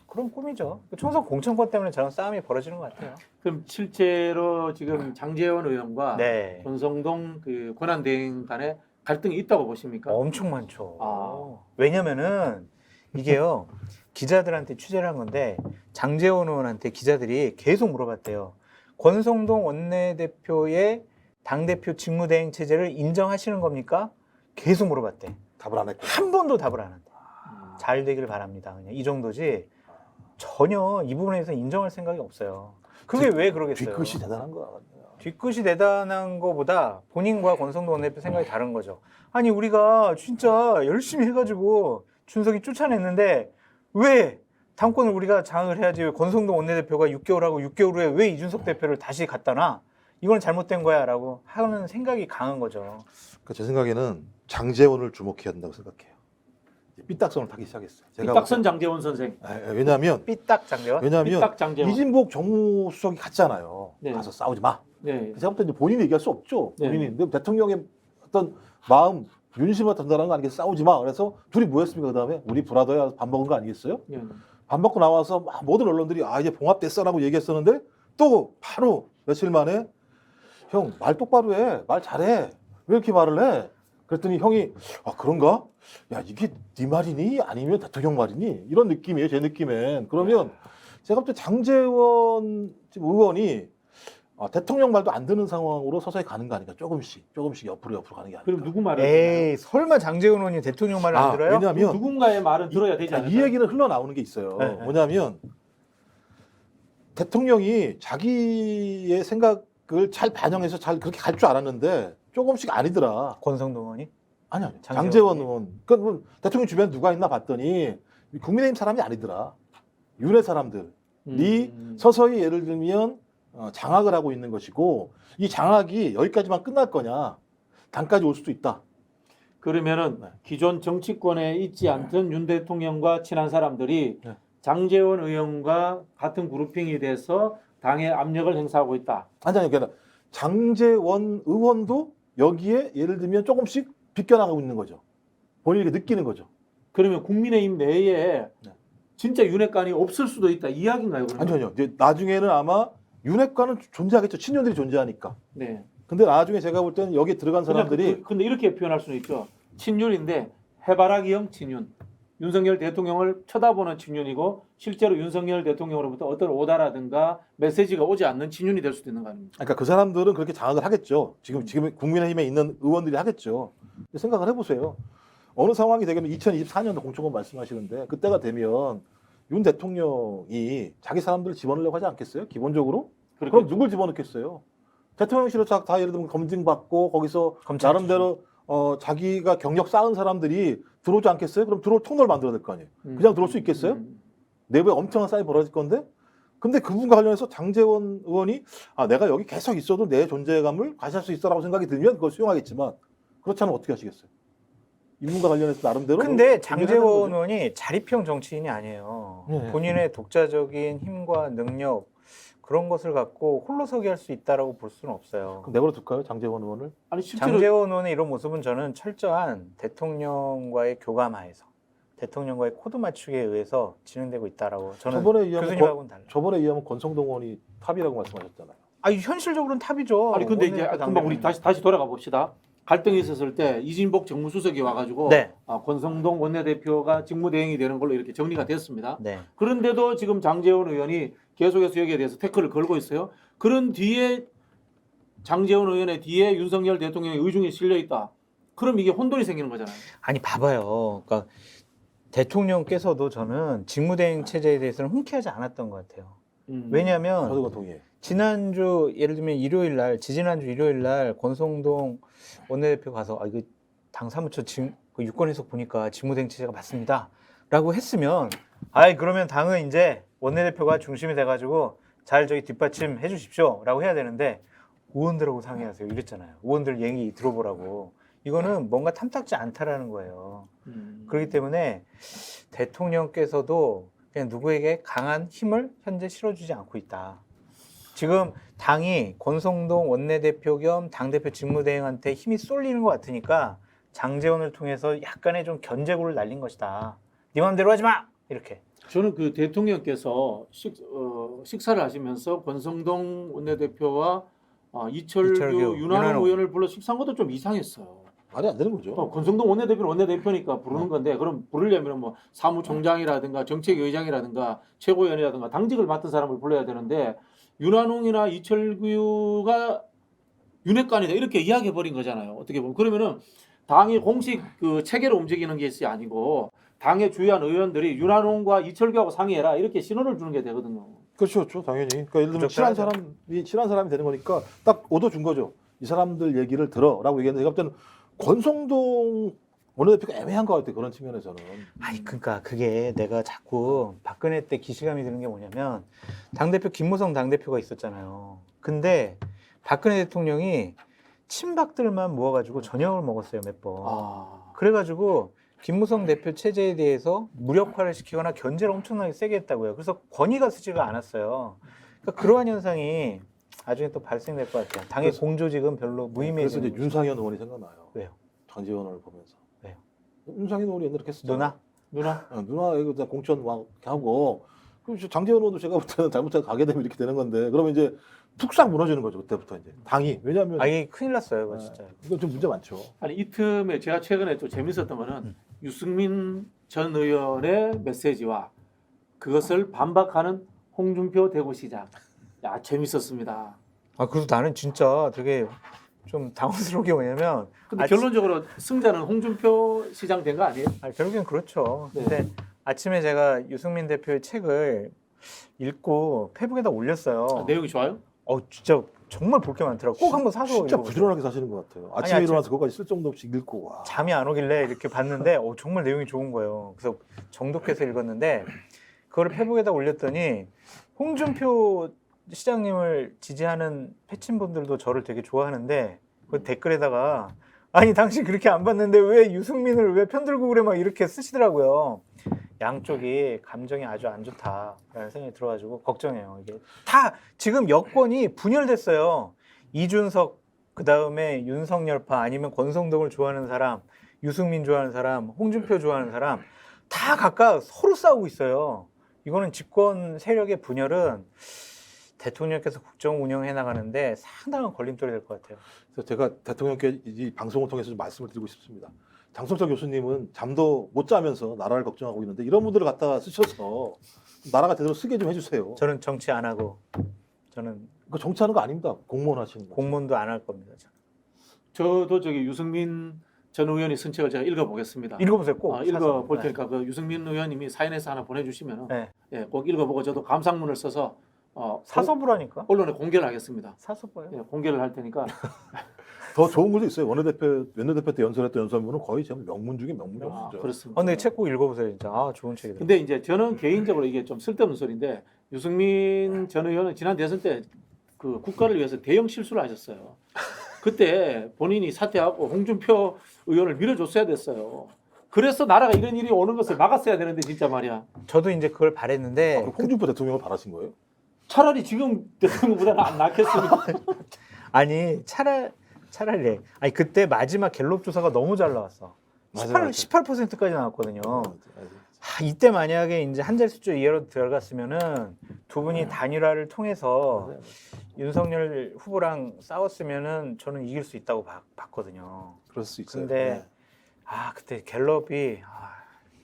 그런 꿈이죠. 총선 공천권 때문에 저런 싸움이 벌어지는 것 같아요. 그럼 실제로 지금 장제원 의원과 권성동 그 권한대행 간에 갈등이 있다고 보십니까? 엄청 많죠. 왜냐면은 이게요. 기자들한테 취재를 한 건데 장제원 의원한테 기자들이 계속 물어봤대요. 권성동 원내대표의 당대표 직무대행 체제를 인정하시는 겁니까? 계속 물어봤대. 답을 안 했고. 한 번도 답을 안 한대. 잘 되길 바랍니다. 그냥 이 정도지 전혀 이 부분에서 인정할 생각이 없어요. 그게 왜 그러겠어요? 뒤끝이 대단한 거야. 뒤끝이 대단한 거보다 본인과 권성동 원내대표 생각이 다른 거죠. 아니 우리가 진짜 열심히 해가지고 준석이 쫓아냈는데 왜 당권을 우리가 장악을 해야지 왜 권성동 원내대표가 6개월하고 6개월 후에 왜 이준석 대표를 다시 갖다 놔? 이건 잘못된 거야 라고 하는 생각이 강한 거죠. 그러니까 제 생각에는 장제원을 주목해야 한다고 생각해요. 삐딱선을 타기 시작했어요. 삐딱선 장제원 선생. 왜냐하면 삐딱 장제원? 삐딱 장제원. 이진복 정무수석이 갔잖아요. 네. 가서 싸우지 마. 네. 제가부터 이제 본인이 얘기할 수 없죠. 네. 본인이. 근데 대통령의 어떤 마음, 윤심을 전달하는 거 아니겠어요? 싸우지 마. 그래서 둘이 뭐했습니까? 그다음에 우리 브라더야 밥 먹은 거 아니겠어요? 네. 밥 먹고 나와서 막 모든 언론들이 이제 봉합됐어라고 얘기했었는데 또 바로 며칠 만에 형 말 똑바로 해. 말 잘해. 왜 이렇게 말을 해? 그랬더니 형이 그런가? 야 이게 네 말이니? 아니면 대통령 말이니? 이런 느낌이에요. 제 느낌엔. 그러면 제가 볼 때 장제원 의원이 대통령 말도 안 듣는 상황으로 서서히 가는 거 아닌가? 조금씩 옆으로 가는 게 아닐까? 그럼 누구 말을 에이 설마 장제원 의원이 대통령 말을 안 들어요? 왜냐하면 누군가의 말은 들어야 되지 않을까요? 이 얘기는 흘러나오는 게 있어요. 네. 뭐냐면 대통령이 자기의 생각을 잘 반영해서 잘 그렇게 갈 줄 알았는데 조금씩 아니더라. 권성동 의원이? 아니 장제원 장제원 의원. 그러니까 뭐 대통령 주변에 누가 있나 봤더니 국민의힘 사람이 아니더라. 윤회 사람들이 서서히 예를 들면 장악을 하고 있는 것이고 이 장악이 여기까지만 끝날 거냐 당까지 올 수도 있다. 그러면은 네. 기존 정치권에 있지 않던 윤 대통령과 친한 사람들이 네. 장제원 의원과 같은 그룹핑이 돼서 당에 압력을 행사하고 있다. 아니 그러니까 장제원 의원도 여기에 예를 들면 조금씩 비껴나가고 있는 거죠. 본인이 느끼는 거죠. 그러면 국민의힘 내에 네. 진짜 윤핵관이 없을 수도 있다 이야기인가요? 그러면? 아니요. 이제 나중에는 아마 윤핵관은 존재하겠죠. 친윤들이 존재하니까. 네. 근데 나중에 제가 볼 때는 여기에 들어간 사람들이 근데 이렇게 표현할 수는 있죠. 친윤인데 해바라기형 친윤. 윤석열 대통령을 쳐다보는 친윤이고 실제로 윤석열 대통령으로부터 어떤 오다라든가 메시지가 오지 않는 친윤이 될 수도 있는 거 아닙니까? 그러니까 그 사람들은 그렇게 장악을 하겠죠. 지금 국민의힘에 있는 의원들이 하겠죠. 생각을 해보세요. 어느 상황이 되면 2024년도 공천권 말씀하시는데 그때가 되면 윤 대통령이 자기 사람들을 집어넣으려고 하지 않겠어요? 기본적으로? 그럼 누굴 집어넣겠어요? 대통령실에 다 예를 들면 검증받고 거기서 검찰 나름대로 자기가 경력 쌓은 사람들이 들어오지 않겠어요? 그럼 들어올 통로를 만들어야 될 거 아니에요? 그냥 들어올 수 있겠어요? 내부에 엄청난 싸움이 벌어질 건데? 근데 그분과 관련해서 장제원 의원이 내가 여기 계속 있어도 내 존재감을 과시할 수 있어라고 생각이 들면 그걸 수용하겠지만 그렇지 않으면 어떻게 하시겠어요? 이분과 관련해서 나름대로 근데 장제원 의원이 자립형 정치인이 아니에요. 네. 본인의 독자적인 힘과 능력 그런 것을 갖고 홀로서기 할 수 있다라고 볼 수는 없어요. 그럼 내버려 둘까요? 장제원 의원을? 아니 실제로 장제원 의원의 이런 모습은 저는 철저한 대통령과의 교감하에서 대통령과의 코드 맞추기에 의해서 진행되고 있다라고 저는 저번에 의하면 교수님하고는 달라요. 저번에 의하면 권성동 의원이 탑이라고 말씀하셨잖아요. 현실적으로는 탑이죠. 아니 근데 이제 원내대표 금방 우리 당대표는. 다시 돌아가 봅시다. 갈등이 있었을 때 이진복 정무수석이 와가지고 네. 권성동 원내대표가 직무대행이 되는 걸로 이렇게 정리가 됐습니다. 네. 그런데도 지금 장제원 의원이 계속해서 여기에 대해서 태클을 걸고 있어요. 그런 뒤에 장제원 의원의 뒤에 윤석열 대통령의 의중이 실려 있다. 그럼 이게 혼돈이 생기는 거잖아요. 아니 봐봐요. 그러니까 대통령께서도 저는 직무대행 체제에 대해서는 흔쾌하지 않았던 것 같아요. 왜냐하면 저도 동의해. 지난주 예를 들면 일요일 날 지지난주 일요일 날 권성동 원내대표 가서 이거 당 사무처 그 유권 해석 보니까 직무대행 체제가 맞습니다라고 했으면 그러면 당은 이제 원내대표가 중심이 돼가지고 잘 저기 뒷받침해 주십시오라고 해야 되는데 의원들하고 상의하세요 이랬잖아요. 의원들 얘기 들어보라고. 이거는 뭔가 탐탁지 않다라는 거예요. 그렇기 때문에 대통령께서도 그냥 누구에게 강한 힘을 현재 실어주지 않고 있다. 지금 당이 권성동 원내대표 겸 당대표 직무대행한테 힘이 쏠리는 것 같으니까 장제원을 통해서 약간의 좀 견제구를 날린 것이다. 네 맘대로 하지 마! 이렇게. 저는 그 대통령께서 식사를 하시면서 권성동 원내대표와 이철규 윤한홍 의원을 불러 식사한 것도 좀 이상했어요. 말이 안 되는 거죠. 권성동 원내대표는 원내대표니까 부르는 건데 그럼 부르려면 뭐 사무총장이라든가 정책위의장이라든가 최고위원이라든가 당직을 맡은 사람을 불러야 되는데 윤한홍이나 이철규가 윤핵관이다 이렇게 이야기해 버린 거잖아요. 어떻게 보면 그러면은 당이 공식 그 체계로 움직이는 것이 아니고 당의 주요한 의원들이 윤한홍과 이철규하고 상의해라 이렇게 신호를 주는 게 되거든요. 그렇죠, 당연히. 그러니까 예를 들면 친한 사람이 되는 거니까 딱 얻어준 거죠. 이 사람들 얘기를 들어라고 얘기했는데 제가 볼 때는 권성동 원내대표가 애매한 것 같아요. 그런 측면에서는. 그러니까 그게 내가 자꾸 박근혜 때 기시감이 드는 게 뭐냐면 당대표 김무성 당대표가 있었잖아요. 근데 박근혜 대통령이 친박들만 모아가지고 저녁을 먹었어요, 몇 번. 그래가지고 김무성 대표 체제에 대해서 무력화를 시키거나 견제를 엄청나게 세게 했다고요. 그래서 권위가 쓰지가 않았어요. 그러니까 그러한 현상이 나중에 또 발생될 것 같아요. 당의 공조직은 별로 그래서 무의미해지는 이제 윤상현 의원이 생각나요. 왜요? 장제원 의원을 보면서. 왜요? 윤상현 의원이 옛날에 했었죠. 누나? 누나 이거 공천 막 하고 그럼 장제원 의원도 제가 볼 때는 잘못해서 가게 되면 이렇게 되는 건데 그러면 이제 툭싹 무너지는 거죠. 그때부터 이제 당이. 왜냐하면 이게 큰일 났어요, 이거 진짜. 이거 좀 문제 많죠. 아니 이 틈에 제가 최근에 좀 재밌었던 거는 유승민 전 의원의 메시지와 그것을 반박하는 홍준표 대구시장. 재밌었습니다. 그래서 나는 진짜 되게 좀 당황스러운 게 뭐냐면 근데 결론적으로 승자는 홍준표 시장 된 거 아니에요? 결국엔 그렇죠. 네. 근데 아침에 제가 유승민 대표의 책을 읽고 페북에다 올렸어요. 내용이 좋아요? 진짜 정말 볼 게 많더라고. 꼭 한번 사서 진짜 읽어보세요. 부지런하게 사시는 것 같아요. 아침에 아니, 일어나서 그거까지 쓸 정도 없이 읽고. 와. 잠이 안 오길래 이렇게 봤는데 정말 내용이 좋은 거예요. 그래서 정독해서 읽었는데 그거를 페북에다 올렸더니 홍준표 시장님을 지지하는 패친분들도 저를 되게 좋아하는데 그 댓글에다가 아니 당신 그렇게 안 봤는데 왜 유승민을 왜 편들고 그래 막 이렇게 쓰시더라고요. 양쪽이 감정이 아주 안 좋다라는 생각이 들어가지고 걱정해요. 이게 다 지금 여권이 분열됐어요. 이준석 그 다음에 윤석열파 아니면 권성동을 좋아하는 사람, 유승민 좋아하는 사람, 홍준표 좋아하는 사람 다 각각 서로 싸우고 있어요. 이거는 집권 세력의 분열은 대통령께서 국정 운영해 나가는데 상당한 걸림돌이 될 것 같아요. 그래서 제가 대통령께 이 방송을 통해서 좀 말씀을 드리고 싶습니다. 장성철 교수님은 잠도 못 자면서 나라를 걱정하고 있는데 이런 분들을 갖다가 쓰셔서 나라가 제대로 쓰게 좀 해주세요. 저는 정치 안 하고 저는 그 정치하는 거 아닙니다. 공무원 하시는 거. 공무원도 안 할 겁니다. 저도 저기 유승민 전 의원이 쓴 책을 제가 읽어보겠습니다. 읽어보세요 꼭. 읽어볼 사서. 테니까 그 유승민 의원님이 사인해서 하나 보내주시면 네. 예, 꼭 읽어보고 저도 감상문을 써서 사서 보라니까. 언론에 공개를 하겠습니다. 사서 봐요. 예, 공개를 할 테니까 더 좋은 것도 있어요. 원내대표 때 연설했던 연설문은 거의 정말 명문 중에 명문이죠. 그렇습니다. 근데 책 꼭 읽어보세요 진짜. 좋은 책이다. 근데 이제 저는 개인적으로 이게 좀 쓸데없는 소리인데 유승민 전 의원은 지난 대선 때 그 국가를 위해서 대형 실수를 하셨어요. 그때 본인이 사퇴하고 홍준표 의원을 밀어줬어야 됐어요. 그래서 나라가 이런 일이 오는 것을 막았어야 되는데 진짜 말이야. 저도 이제 그걸 바랬는데 그럼 홍준표 대통령을 바라신 거예요? 차라리 지금 대통령보다는 안 낫겠습니까? 아니 차라리 아니 그때 마지막 갤럽 조사가 너무 잘 나왔어. 맞아요. 18%까지 나왔거든요. 이때 만약에 이제 한 자리 숫자 이하로 들어갔으면은 두 분이 단일화를 통해서 윤석열 후보랑 싸웠으면은 저는 이길 수 있다고 봤거든요. 그럴 수 있어요. 근데 그때 갤럽이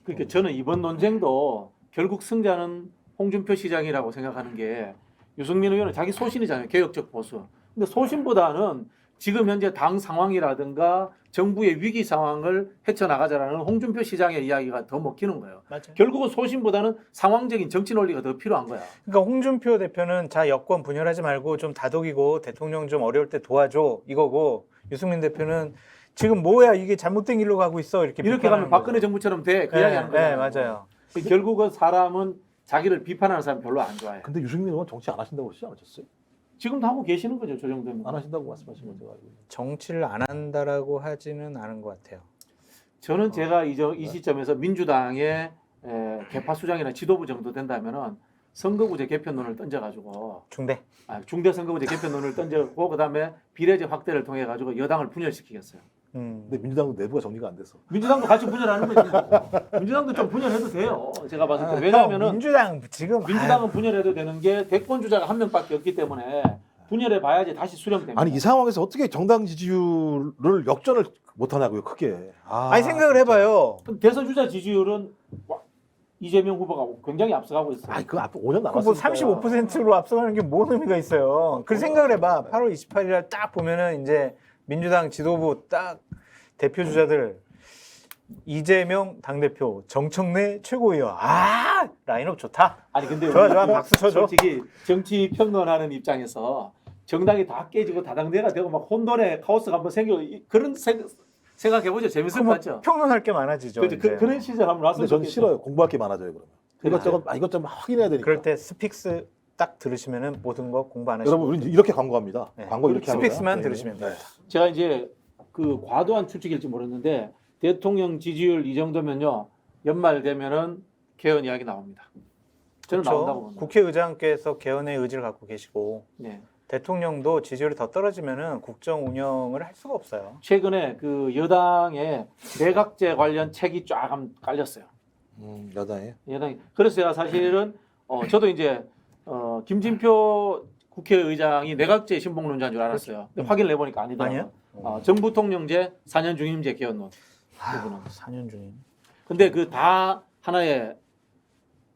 그러니까 저는 이번 논쟁도 결국 승자는 홍준표 시장이라고 생각하는 게 유승민 의원은 자기 소신이잖아요. 개혁적 보수. 근데 소신보다는 지금 현재 당 상황이라든가 정부의 위기 상황을 헤쳐나가자라는 홍준표 시장의 이야기가 더 먹히는 거예요. 맞아요. 결국은 소신보다는 상황적인 정치 논리가 더 필요한 거야. 그러니까 홍준표 대표는 자 여권 분열하지 말고 좀 다독이고 대통령 좀 어려울 때 도와줘 이거고 유승민 대표는 지금 뭐야 이게 잘못된 길로 가고 있어 이렇게 가면 박근혜 정부처럼 돼. 그 이야기하는 거예요. 네, 맞아요. 결국은 사람은 자기를 비판하는 사람 별로 안 좋아해요. 근데 유승민 의원 정치 안 하신다고 그러지 않으셨어요? 지금도 하고 계시는 거죠. 저 정도면. 안 하신다고 말씀하신 거 제가 알고 있는데. 정치를 안 한다라고 하지는 않은 것 같아요. 저는 제가 이 시점에서 민주당의 개파 수장이나 지도부 정도 된다면은 선거구제 개편론을 던져가지고 중대 선거구제 개편론을 던져고 그다음에 비례제 확대를 통해 가지고 여당을 분열시키겠어요. 근데 민주당도 내부가 정리가 안 돼서. 민주당도 같이 분열하는 거지. 민주당도 좀 분열해도 돼요. 제가 봤을 때 왜냐하면은 민주당 지금 민주당은 분열해도 되는 게 대권 주자가 한 명밖에 없기 때문에 분열해 봐야지 다시 수렴됩니다. 아니 이 상황에서 어떻게 정당 지지율을 역전을 못 하냐고요, 크게. 아니 생각을 해봐요. 대선 주자 지지율은 이재명 후보가 굉장히 앞서가고 있어요. 아니 그 앞에 5년 뭐 남았으니까. 35%로 앞서가는 게 뭔 의미가 있어요. 그 생각을 해봐. 8월 28일 날 딱 보면은 이제 민주당 지도부 딱 대표 주자들 이재명 당대표, 정청래 최고위원. 라인업 좋다. 아니 근데 좋아 박수 쳐줘. 솔직히 정치 평론하는 입장에서 정당이 다 깨지고 다당대가 되고 막 혼돈의 카오스가 한번 생겨 그런 생각해보죠. 재밌을 것 같죠? 평론할 게 많아지죠. 그런 시절 한번 근데 왔으면 저는 좋겠어요. 싫어요. 공부할 게 많아져요, 그러면. 이것저것 확인해야 되니까. 그럴 때 스픽스 딱 들으시면은 모든 거 공부 안 하시고 여러분 우리 이렇게 광고합니다. 네. 광고 이렇게 합니다. 스픽스만 네. 들으시면 돼요. 제가 이제 그 과도한 추측일지 모르는데 대통령 지지율 이 정도면요 연말 되면은 개헌 이야기 나옵니다. 저는 나온다고 봅니다. 국회의장께서 개헌의 의지를 갖고 계시고 네. 대통령도 지지율이 더 떨어지면은 국정 운영을 할 수가 없어요. 최근에 그 여당의 내각제 관련 책이 쫙 깔렸어요. 여당에. 여당이 그래서 제가 사실은 저도 이제 김진표 국회의장이 내각제 신봉론자인 줄 알았어요. 근데 확인을 해보니까 아니더라고요. 정부 통령제 4년 중임제 개헌론. 4년 중임. 근데 그 다 하나의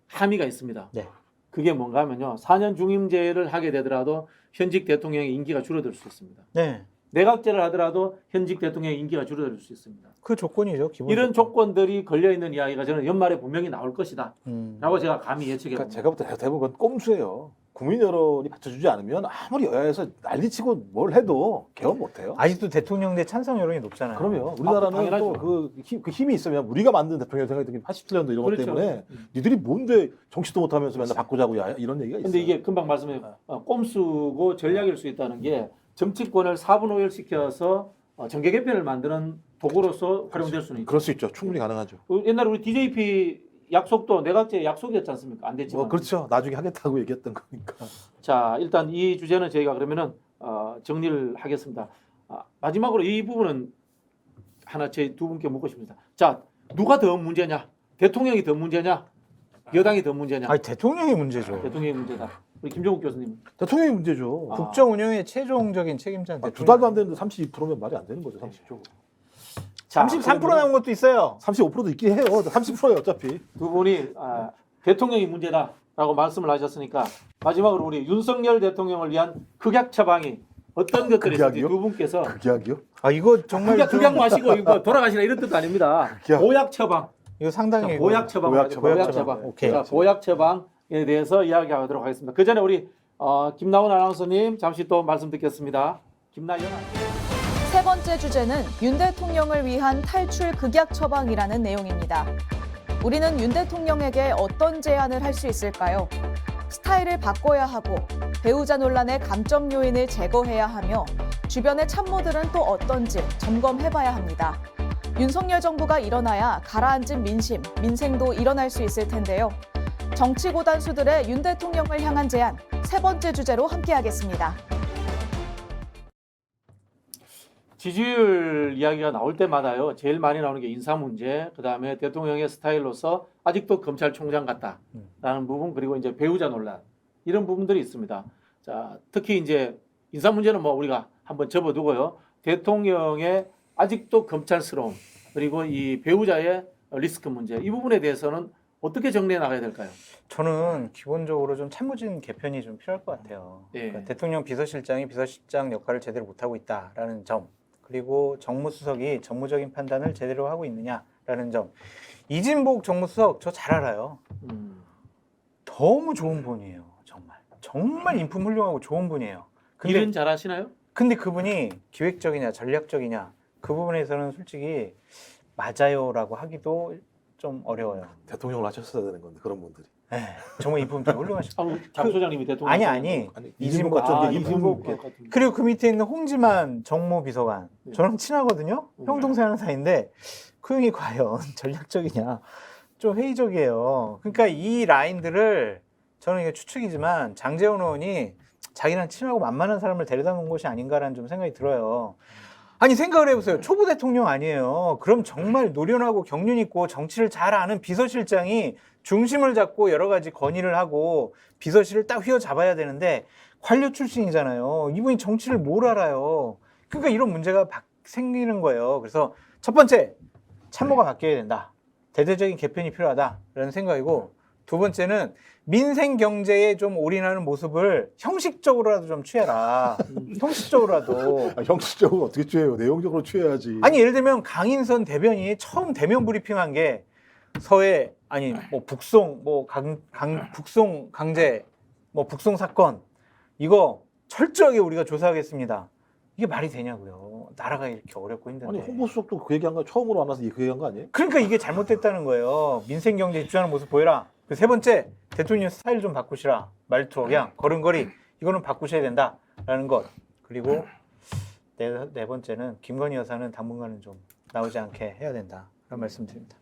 함의가 있습니다. 네. 그게 뭔가 하면요. 4년 중임제를 하게 되더라도 현직 대통령의 임기가 줄어들 수 있습니다. 네. 내각제를 하더라도 현직 대통령의 임기가 줄어들 수 있습니다. 그 조건이죠. 기본 이런 조건들이 걸려있는 이야기가 저는 연말에 분명히 나올 것이다. 라고 제가 감히 예측해 그러니까 봅니다. 제가 볼 때 대부분 꼼수예요. 국민 여론이 받쳐주지 않으면 아무리 여야에서 난리치고 뭘 해도 개헌 못해요. 아직도 대통령대 찬성 여론이 높잖아요. 그럼요. 우리나라는 당연하죠. 또 그 힘이 있으면 우리가 만든 대통령 생각이 드는 87년도 이런 그렇죠. 것 때문에 니들이 뭔데 정치도 못하면서 맨날 바꾸자고 이런 얘기가 있어요. 근데 이게 금방 말씀해 꼼수고 전략일 수 있다는 게 정치권을 4분 5열 시켜서 정계 개편을 만드는 도구로서 활용될 수는 있죠. 그럴 수 있죠. 충분히 가능하죠. 옛날에 우리 DJP 약속도 내각제 약속이었지 않습니까? 안 됐지만. 뭐 그렇죠. 나중에 하겠다고 얘기했던 거니까. 자, 일단 이 주제는 저희가 그러면은 정리를 하겠습니다. 마지막으로 이 부분은 하나 제 두 분께 묻고 싶습니다. 자, 누가 더 문제냐? 대통령이 더 문제냐? 여당이 더 문제냐? 아니 대통령이 문제죠. 대통령이 문제다. 우리 김종국 교수님. 대통령이 문제죠. 아. 국정 운영의 최종적인 책임자는 두 달도 안 되는데 32%면 말이 안 되는 거죠. 30%. 자, 33% 남은 것도 있어요. 35%도 있긴 해요. 30%예요, 어차피. 두 분이 대통령이 문제다라고 말씀을 하셨으니까 마지막으로 우리 윤석열 대통령을 위한 극약 처방이 어떤 것들이 있을지 극약이요? 두 분께서 극약이요? 아 이거 정말 극약 마시고 이거 돌아가시라 이런 뜻도 아닙니다. 극약. 보약 처방. 이거 상당히 자, 보약 처방. 보약 처방. 보약 처방. 오케이. 자, 보약 처방에 대해서 이야기하도록 하겠습니다. 그 전에 우리 김나훈 아나운서님 잠시 또 말씀 듣겠습니다. 김나연 세 번째 주제는 윤 대통령을 위한 탈출 극약 처방이라는 내용입니다. 우리는 윤 대통령에게 어떤 제안을 할 수 있을까요? 스타일을 바꿔야 하고 배우자 논란의 감점 요인을 제거해야 하며 주변의 참모들은 또 어떤지 점검해봐야 합니다. 윤석열 정부가 일어나야 가라앉은 민심, 민생도 일어날 수 있을 텐데요. 정치 고단수들의 윤 대통령을 향한 제안, 세 번째 주제로 함께하겠습니다. 지지율 이야기가 나올 때마다요. 제일 많이 나오는 게 인사 문제, 그다음에 대통령의 스타일로서 아직도 검찰총장 같다라는 부분, 그리고 이제 배우자 논란 이런 부분들이 있습니다. 자, 특히 이제 인사 문제는 뭐 우리가 한번 접어두고요. 대통령의 아직도 검찰스러움, 그리고 이 배우자의 리스크 문제 이 부분에 대해서는 어떻게 정리해 나가야 될까요? 저는 기본적으로 좀 참모진 개편이 좀 필요할 것 같아요. 예. 그러니까 대통령 비서실장이 비서실장 역할을 제대로 못하고 있다라는 점, 그리고 정무수석이 정무적인 판단을 제대로 하고 있느냐라는 점. 이진복 정무수석 저 잘 알아요. 너무 좋은 분이에요. 정말 인품 훌륭하고 좋은 분이에요. 일은 잘하시나요? 근데 그분이 기획적이냐 전략적이냐 그 부분에서는 솔직히 맞아요라고 하기도 좀 어려워요. 대통령을 하셨어야 되는 건데 그런 분들이. 네, 정말 인품 되게 훌륭하시고. 장 소장님이 대통령 아니 이진복 같은 게 이진복 이분 같은 그리고 그 밑에 있는 홍지만 정무비서관 네. 저랑 친하거든요. 형 동생 하는 사이인데 그 형이 과연 전략적이냐 좀 회의적이에요. 그러니까 이 라인들을 저는 이게 추측이지만 장제원 의원이 자기랑 친하고 만만한 사람을 데려다 놓은 것이 아닌가라는 좀 생각이 들어요. 아니 생각을 해보세요. 초보 대통령 아니에요. 그럼 정말 노련하고 경륜 있고 정치를 잘 아는 비서실장이 중심을 잡고 여러 가지 건의를 하고 비서실을 딱 휘어잡아야 되는데 관료 출신이잖아요. 이분이 정치를 뭘 알아요. 그러니까 이런 문제가 생기는 거예요. 그래서 첫 번째, 참모가 바뀌어야 된다. 대대적인 개편이 필요하다라는 생각이고, 두 번째는 민생 경제에 좀 올인하는 모습을 형식적으로라도 좀 취해라. 형식적으로라도. 형식적으로 어떻게 취해요? 내용적으로 취해야지. 아니 예를 들면 강인선 대변인이 처음 대면 브리핑한 게 서해 아니 뭐 북송 뭐 북송 강제 뭐 북송 사건 이거 철저하게 우리가 조사하겠습니다. 이게 말이 되냐고요. 나라가 이렇게 어렵고 힘든데. 아니 홍보수석도 그 얘기한 거 처음으로 안 와서 그 얘기한 거 아니에요? 그러니까 이게 잘못됐다는 거예요. 민생 경제에 집중하는 모습 보여라. 그 세 번째, 대통령 스타일 좀 바꾸시라. 말투, 그냥 걸음걸이 이거는 바꾸셔야 된다라는 것. 그리고 네 번째는 김건희 여사는 당분간은 좀 나오지 않게 해야 된다. 그런 말씀드립니다.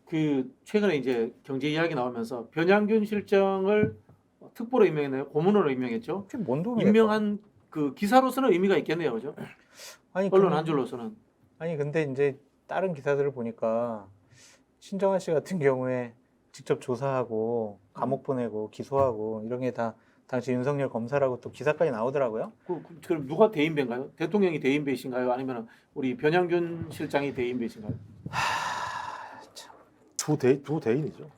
그 최근에 이제 경제 이야기 나오면서 변양균 실장을 특보로 임명했나요? 고문으로 임명했죠. 그게 뭔 도움이 임명한 그 기사로서는 의미가 있겠네요, 그죠? 아니 언론 한 줄로서는. 아니 근데 이제 다른 기사들을 보니까 신정아 씨 같은 경우에 직접 조사하고 감옥 보내고 기소하고 이런 게 다 당시 윤석열 검사라고 또 기사까지 나오더라고요. 그럼 누가 대인배인가요? 대통령이 대인배이신가요? 아니면 우리 변양균 실장이 대인배이신가요? 두 대인이죠.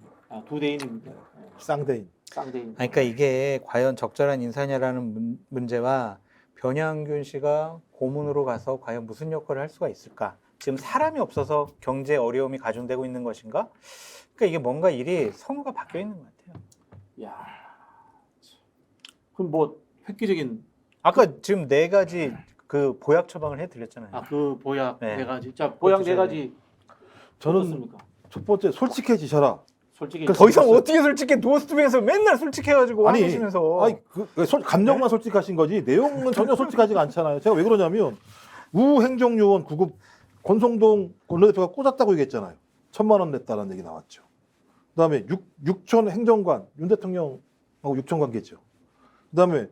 두 대인입니다. 쌍대인. 쌍대인. 그러니까 이게 과연 적절한 인사냐라는 문제와 변양균 씨가 고문으로 가서 과연 무슨 역할을 할 수가 있을까? 지금 사람이 없어서 경제 어려움이 가중되고 있는 것인가? 그러니까 이게 뭔가 일이 성우가 바뀌어 있는 것 같아요. 야, 그럼 뭐 획기적인 아까 지금 네 가지 그 보약 처방을 해드렸잖아요. 그 보약 네. 네 가지. 자 보약 네 가지 저는 어떻습니까? 첫 번째 솔직해지셔라. 솔직히 그 더 이상 있었어요. 어떻게 솔직해 누워스면서 맨날 솔직해가지고 아니, 화내시면서 아니 감정만 솔직하신 거지 내용은 전혀 솔직하지가 않잖아요. 제가 왜 그러냐면 우행정요원 9급 권성동 원내대표가 꽂았다고 얘기했잖아요. 1,000만 원 냈다는 얘기 나왔죠. 그다음에 육촌 행정관 윤 대통령하고 육촌 관계죠. 그다음에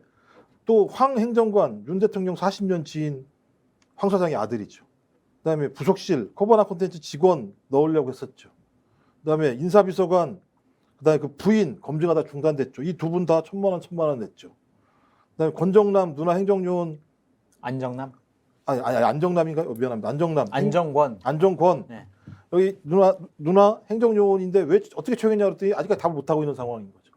또 황 행정관 윤 대통령 40년 지인 황 사장의 아들이죠. 그다음에 부속실 코바나 콘텐츠 직원 넣으려고 했었죠. 그다음에 인사비서관 그다음에 그 부인 검증하다 중단됐죠. 이 두 분 다 1,000만 원 냈죠. 그다음에 권정남 누나 행정요원 안정남, 아니 안정남인가요? 미안합니다. 안정권. 네. 여기 누나 행정요원인데 왜 어떻게 초용했냐 그랬더니 아직까지 답을 못 하고 있는 상황인 거죠.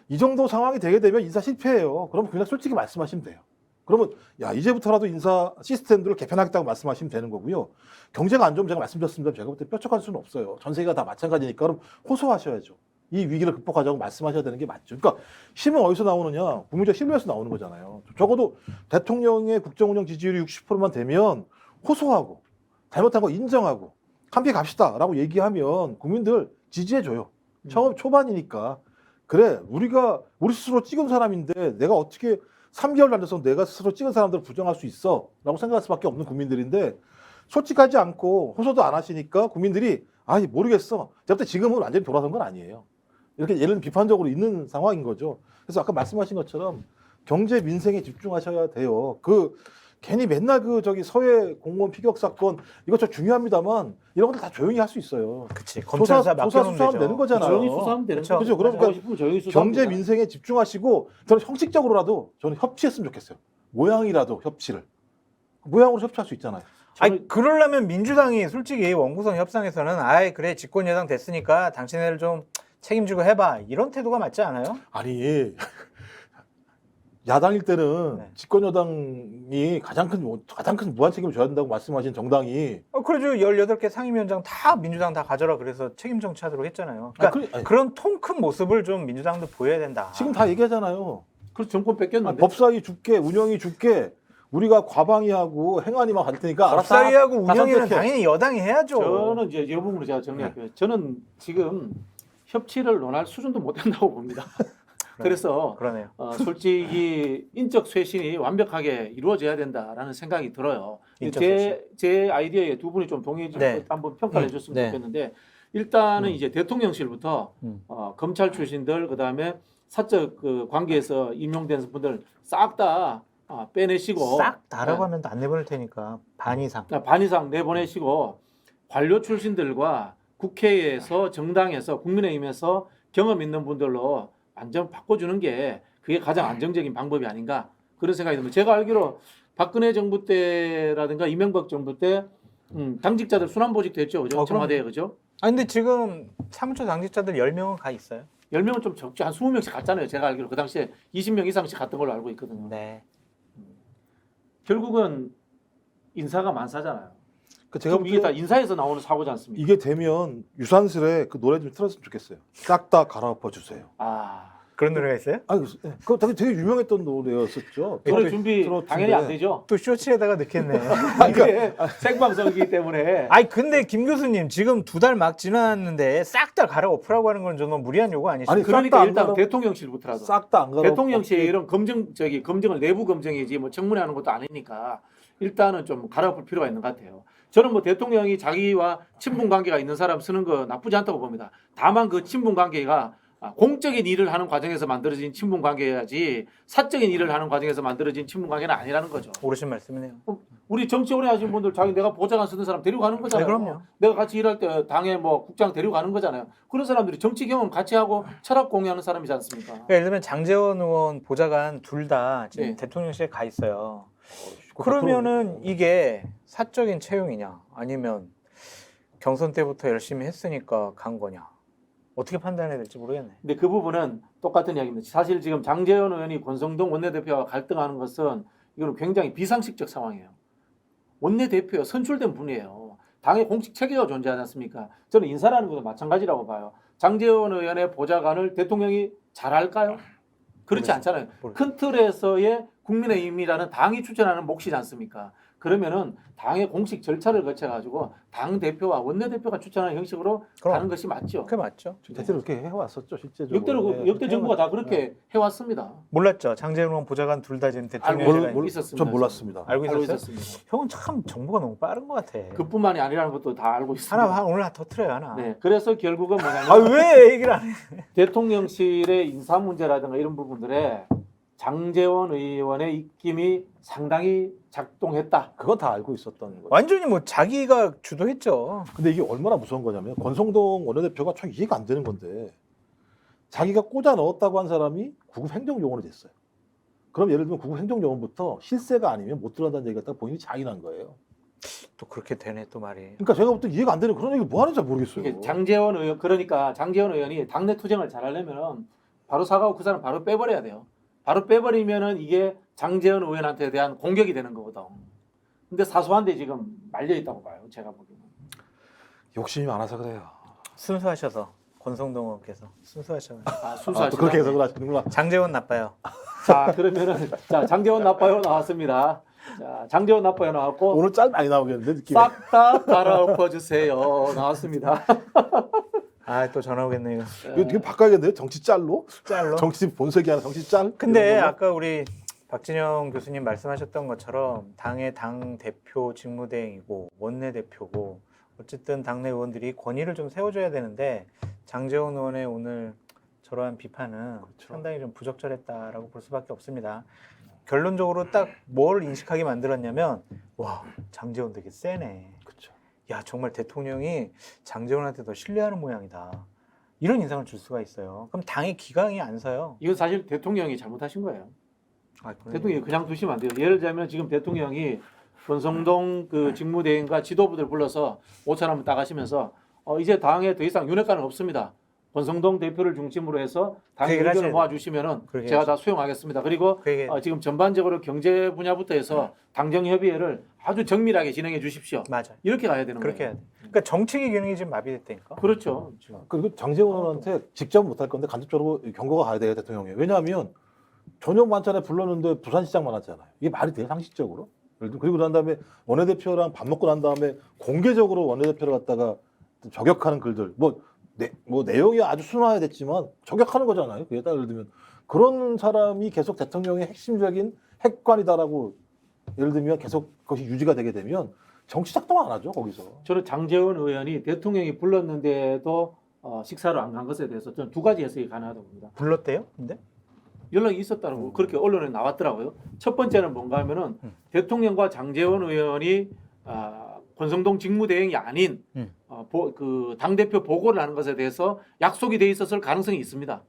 이 정도 상황이 되게 되면 인사 실패예요. 그럼 그냥 솔직히 말씀하시면 돼요. 그러면 야 이제부터라도 인사 시스템들을 개편하겠다고 말씀하시면 되는 거고요. 경제가 안 좋으면 제가 말씀드렸습니다. 제가 볼 때 뼈척할 수는 없어요. 전 세계가 다 마찬가지니까 그럼 호소하셔야죠. 이 위기를 극복하자고 말씀하셔야 되는 게 맞죠. 그러니까 힘은 어디서 나오느냐? 국민적 신뢰에서 나오는 거잖아요. 적어도 대통령의 국정운영 지지율이 60%만 되면 호소하고 잘못한 거 인정하고 함께 갑시다라고 얘기하면 국민들 지지해줘요. 처음 초반이니까. 그래 우리 스스로 찍은 사람인데 내가 어떻게 3개월도 안 돼서 내가 스스로 찍은 사람들을 부정할 수 있어 라고 생각할 수밖에 없는 국민들인데 솔직하지 않고 호소도 안 하시니까 국민들이 모르겠어. 제가 지금은 완전히 돌아선 건 아니에요. 이렇게 예를 비판적으로 있는 상황인 거죠. 그래서 아까 말씀하신 것처럼 경제 민생에 집중하셔야 돼요. 괜히 맨날 서해 공무원 피격 사건 이거 저 중요합니다만 이런 것들 다 조용히 할 수 있어요. 그치. 검찰사 조사 맡겨놓으면 수사하면 되죠. 되는 거잖아요. 조용히 수사하면 되는 그렇죠. 거죠. 그러니까 하고 싶으면 조용히 수사하면 경제 되잖아요. 민생에 집중하시고 저는 형식적으로라도 저는 협치했으면 좋겠어요. 모양이라도 협치를. 모양으로 협치할 수 있잖아요. 아니 그러려면 민주당이 솔직히 원구성 협상에서는 그래 집권 여당 됐으니까 당신네를 좀 책임지고 해봐 이런 태도가 맞지 않아요? 아니 야당일 때는 네. 집권 여당이 가장 큰 무한 책임을 져야 된다고 말씀하신 정당이 그래도 18개 상임위원장 다 민주당 다 가져라 그래서 책임 정치하도록 했잖아요. 그러니까 그런 통 큰 모습을 좀 민주당도 보여야 된다. 지금 다 얘기하잖아요. 그래서 정권 뺏겼는데. 법사위 줄게, 운영이 줄게. 우리가 과방위하고 행안위만 갈 테니까 알아서 법사위하고 다 운영위는 선택해. 당연히 여당이 해야죠. 저는 이제 이 부분을 제가 정리할게요. 저는 지금 협치를 논할 수준도 못 된다고 봅니다. 그래서 그러네요. 솔직히 인적 쇄신이 완벽하게 이루어져야 된다라는 생각이 들어요. 인적 제 아이디어에 두 분이 좀 동의해 주시고 네. 한번 평가를 해줬으면 네. 좋겠는데 일단은 이제 대통령실부터 검찰 출신들 그다음에 사적 관계에서 임용된 분들 싹 다 빼내시고 싹 다라고 네. 하면 안 내보낼 테니까 반 이상. 반 이상 내보내시고 관료 출신들과 국회에서 정당에서 국민의힘에서 경험 있는 분들로 완전 바꿔주는 게 그게 가장 안정적인 방법이 아닌가 그런 생각이 듭니다. 제가 알기로 박근혜 정부 때라든가 이명박 정부 때 당직자들 순환보직 됐죠. 그죠? 청와대에 그죠? 근데 지금 사무처 당직자들 10명은 가 있어요. 10명은 좀 적지 한 20명씩 갔잖아요. 제가 알기로 그 당시에 20명 이상씩 갔던 걸로 알고 있거든요. 네. 결국은 인사가 만사잖아요. 제가 지금 이게 다 인사에서 나오는 사고지 않습니까? 이게 되면 유산슬에 그 노래 좀 틀었으면 좋겠어요. 싹 다 갈아엎어 주세요. 그런 노래가 있어요? 그거 되게 유명했던 노래였었죠. 노래 준비 트로트인데. 당연히 안 되죠. 또 쇼츠에다가 넣겠네. 이게 생방송이기 때문에 근데 김 교수님 지금 2달 막 지났는데 싹 다 갈아엎으라고 하는 건 좀 너무 무리한 요구 아니십니까? 아니, 그러니까 싹다 일단 안 대통령실부터라도 싹 다 안 갈아엎어. 대통령실에 이런 검증을 내부 검증이지 뭐 청문회 하는 것도 아니니까 일단은 좀 갈아엎을 필요가 있는 것 같아요. 저는 뭐 대통령이 자기와 친분 관계가 있는 사람 쓰는 거 나쁘지 않다고 봅니다. 다만 그 친분 관계가 공적인 일을 하는 과정에서 만들어진 친분 관계야지 사적인 일을 하는 과정에서 만들어진 친분 관계는 아니라는 거죠. 옳으신 말씀이네요. 우리 정치 오래 하신 분들 내가 보좌관 쓰던 사람 데리고 가는 거잖아요. 네, 그럼요. 내가 같이 일할 때 당에 뭐 국장 데리고 가는 거잖아요. 그런 사람들이 정치 경험 같이 하고 철학 공유하는 사람이지 않습니까? 그러니까 예를 들면 장제원 의원 보좌관 둘 다 지금 네. 대통령실에 가 있어요. 그러면은 이게 사적인 채용이냐 아니면 경선 때부터 열심히 했으니까 간 거냐 어떻게 판단해야 될지 모르겠네. 근데 그 부분은 똑같은 이야기입니다. 사실 지금 장제원 의원이 권성동 원내대표와 갈등하는 것은 이거는 굉장히 비상식적 상황이에요. 원내대표요 선출된 분이에요. 당의 공식 체계가 존재하지 않습니까? 저는 인사라는 것도 마찬가지라고 봐요. 장제원 의원의 보좌관을 대통령이 잘할까요? 그렇지 않잖아요. 큰 틀에서의 국민의힘이라는 당이 추천하는 몫이지 않습니까? 그러면은 당의 공식 절차를 거쳐가지고 당 대표와 원내 대표가 추천하는 형식으로 그럼. 가는 것이 맞죠. 그게 맞죠. 대체로 그렇게 해왔었죠 실제적으로. 역대로 역대 정부가 다 그렇게 해왔습니다. 몰랐죠. 장재원 의원 보좌관 둘 다 지금 알고 대통령실에 있었습니다. 전 몰랐습니다. 알고 알고 있었어요? 있었습니다. 형은 참 정보가 너무 빠른 것 같아. 그뿐만이 아니라는 것도 다 알고 있습니다. 하나 오늘 하나 터트려요 하나. 네, 그래서 결국은 뭐냐면 아 왜 얘기를 안 해? 대통령실의 인사 문제라든가 이런 부분들에 장제원 의원의 입김이 상당히 작동했다. 그건 다 알고 있었던 거죠. 완전히 뭐 자기가 주도했죠. 근데 이게 얼마나 무서운 거냐면 권성동 원내대표가 참 이해가 안 되는 건데 자기가 꽂아 넣었다고 한 사람이 구급 행정요원이 됐어요. 그럼 예를 들면 구급 행정요원부터 실세가 아니면 못 들어간다는 얘기를 딱 본인이 자인한 거예요. 또 그렇게 되네 또 말이. 그러니까 제가 볼 때 이해가 안 되는 그런 얘기 뭐 하는지 잘 모르겠어요. 이게 장제원 의원 그러니까 장제원 의원이 당내 투쟁을 잘하려면 바로 사과하고 그 사람 바로 빼버려야 돼요. 바로 빼버리면은 이게 장제원 의원한테 대한 공격이 되는 거거든. 근데 사소한데 지금 말려 있다고 봐요. 제가 보기에는. 욕심이 많아서 그래요. 순수하셔서 권성동 의원께서 순수하셔서. 아, 아, 순수하시다. 또 그렇게 해석을 하시는구나. 장재원 나빠요. 자, 그러면은 자, 장제원 나빠요 나왔습니다. 자, 장제원 나빠요 나왔고 오늘 짤 많이 나오겠는데 느낌이. 싹 다 갈아엎어 주세요 나왔습니다. 아 또 전화 오겠네 이거. 이거 바꿔야겠네요. 정치 짤로. 짤로. 정치 본색이 아니라 정치 짤. 근데 이런 걸로. 아까 우리 박진영 교수님 말씀하셨던 것처럼 당의 당 대표 직무대행이고 원내 대표고 어쨌든 당내 의원들이 권위를 좀 세워줘야 되는데 장제원 의원의 오늘 저러한 비판은 그렇죠. 상당히 좀 부적절했다라고 볼 수밖에 없습니다. 결론적으로 딱 뭘 인식하게 만들었냐면 와 장제원 되게 세네. 그렇죠. 야 정말 대통령이 장제원한테 더 신뢰하는 모양이다. 이런 인상을 줄 수가 있어요. 그럼 당의 기강이 안 서요. 이건 사실 대통령이 잘못하신 거예요. 아, 그러네요. 대통령이 그냥 두시면 안 돼요. 예를 들자면 지금 대통령이 권성동 그 직무대행과 지도부들 불러서 5,000원 딱 하시면서 이제 당에 더 이상 윤핵관은 없습니다. 권성동 대표를 중심으로 해서 당의 얘기를 의견을 하셔야 모아주시면은 그렇게 제가 다 수용하겠습니다. 그리고 그 얘기 지금 전반적으로 경제 분야부터 해서 당정 협의회를 아주 정밀하게 진행해 주십시오. 맞아. 이렇게 가야 되는 그렇게 거예요. 해야 돼. 그러니까 정책의 기능이 지금 마비됐다니까. 그렇죠. 그리고 장제원 의원한테 직접 못할 건데 간접적으로 경고가 가야 돼요 대통령이. 왜냐하면 저녁 만찬에 불렀는데 부산시장만 왔잖아요. 이게 말이 돼요 상식적으로? 그리고 난 다음에 원내대표랑 밥 먹고 난 다음에 공개적으로 원내대표를 갖다가 저격하는 글들 뭐 내용이 아주 순화해야 됐지만 저격하는 거잖아요. 그게 예를 들면 그런 사람이 계속 대통령의 핵심적인 핵관이다라고 예를 들면 계속 그것이 유지가 되게 되면 정치 작동 안 하죠 거기서. 저는 장제원 의원이 대통령이 불렀는데도 식사를 안 간 것에 대해서 저는 두 가지 해석이 가능하다고 봅니다. 불렀대요? 근데? 연락이 있었다고 그렇게 언론에 나왔더라고요. 첫 번째는 뭔가 하면은 대통령과 장제원 의원이 권성동 직무대행이 아닌 그 당대표 보고를 하는 것에 대해서 약속이 돼 있었을 가능성이 있습니다.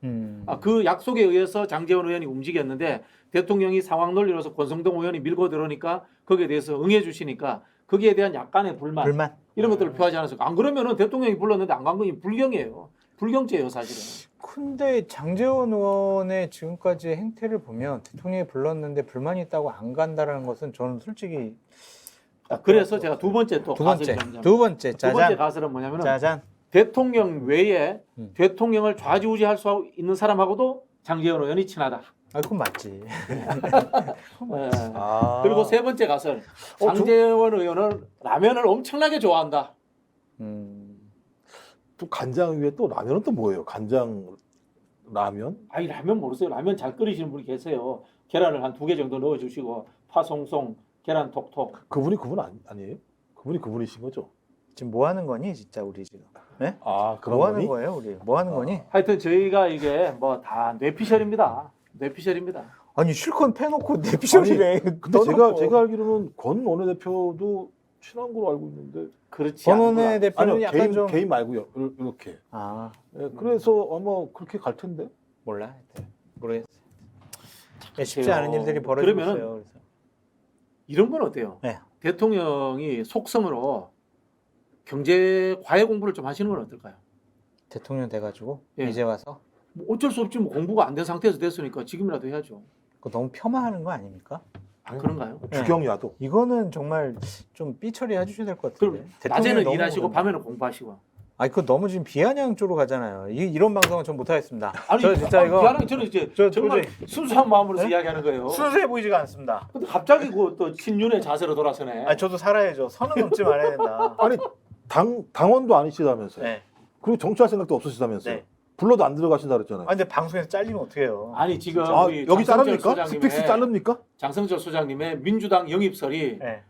그 약속에 의해서 장제원 의원이 움직였는데 대통령이 상황 논리로서 권성동 의원이 밀고 들어오니까 거기에 대해서 응해 주시니까 거기에 대한 약간의 불만. 이런 것들을 표하지 않았을까. 안 그러면은 대통령이 불렀는데 안 간 건 불경이에요. 불경죄예요 사실은. 근데 장제원 의원의 지금까지의 행태를 보면 대통령이 불렀는데 불만이 있다고 안 간다라는 것은 저는 솔직히 그래서 제가 두 번째 또 두 번째 가설이 두 번째 두 번째 짜잔 가설은 뭐냐면은 짜잔 대통령 외에 대통령을 좌지우지할 수 있는 사람하고도 장제원 의원이 친하다. 아 그건 맞지. 그리고 세 번째 가설 장제원 의원은 라면을 엄청나게 좋아한다. 또 간장 위에 또 라면은 또 뭐예요? 간장 라면? 아니 라면 모르세요? 라면 잘 끓이시는 분이 계세요. 계란을 한 2개 정도 넣어주시고 파 송송 계란 톡톡. 그분이 그분 아니에요? 그분이 그분이신 거죠? 지금 뭐 하는 거니 진짜 우리 지금? 네? 아 그런 뭐 하는 거니? 거예요 우리? 뭐 하는 거니? 하여튼 저희가 이게 뭐 다 뇌피셜입니다. 뇌피셜입니다. 아니 실컷 패놓고 내피셜이래. 근데 제가 알기로는 권 원내대표도 친한 걸로 알고 있는데 그렇지 권 않구나. 원내대표는 아니요 약간 좀 개인 말고요 이렇게. 아 그래서 아마 그렇게 갈 텐데. 몰라 하여튼 모르겠어요. 쉽지 않은 일들이 벌어지고 그러면은 있어요. 그래서. 이런 건 어때요? 네. 대통령이 속성으로 경제 과외 공부를 좀 하시는 건 어떨까요? 대통령 돼가지고 예. 이제 와서 뭐 어쩔 수 없지 뭐 공부가 안 된 상태에서 됐으니까 지금이라도 해야죠. 그거 너무 폄하하는 거 아닙니까? 그런가요? 주경야도. 이거는 정말 좀 삐처리 해주셔야 될 것 같은데. 그럼 낮에는 너무 일하시고 그러네. 밤에는 공부하시고. 아니 그거 너무 지금 비아냥 쪽으로 가잖아요. 이런 방송은 전 못하겠습니다. 아니, 저 진짜 이거 미안하게 저는 이제 저 정말 도저히- 순수한 마음으로서 네? 이야기하는 거예요. 순수해 보이지가 않습니다. 근데 갑자기 그또 친윤의 자세로 돌아서네. 아니 저도 살아야죠. 선은 넘지 말아야 된다. 아니 당원도 아니시다면서요. 네. 그리고 정치할 생각도 없으시다면서요. 네. 불러도 안 들어가신다 그랬잖아요. 아니 근데 방송에서 잘리면 어떡해요? 아니 지금 아, 우리 여기 장성철 자릅니까? 소장님의- 스픽스 자릅니까? 장성철 소장님의 민주당 영입설이 네.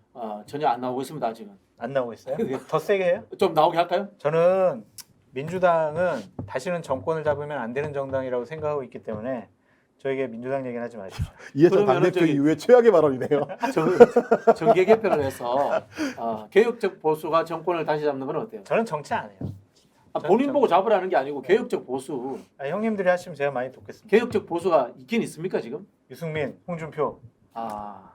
전혀 안 나오고 있습니다. 아직은 안 나오고 있어요? 더 세게 해요? 좀 나오게 할까요? 저는 민주당은 다시는 정권을 잡으면 안 되는 정당이라고 생각하고 있기 때문에 저에게 민주당 얘기는 하지 마십시오. 이해찬 그러면은 당대표 저기- 이후에 최악의 발언이네요. 정계 개편을 해서 개혁적 보수가 정권을 다시 잡는 건 어때요? 저는 정치 안 해요. 본인 보고 잡으라는 게 아니고 개혁적 보수, 형님들이 하시면 제가 많이 돕겠습니다. 개혁적 보수가 있긴 있습니까 지금? 유승민, 홍준표,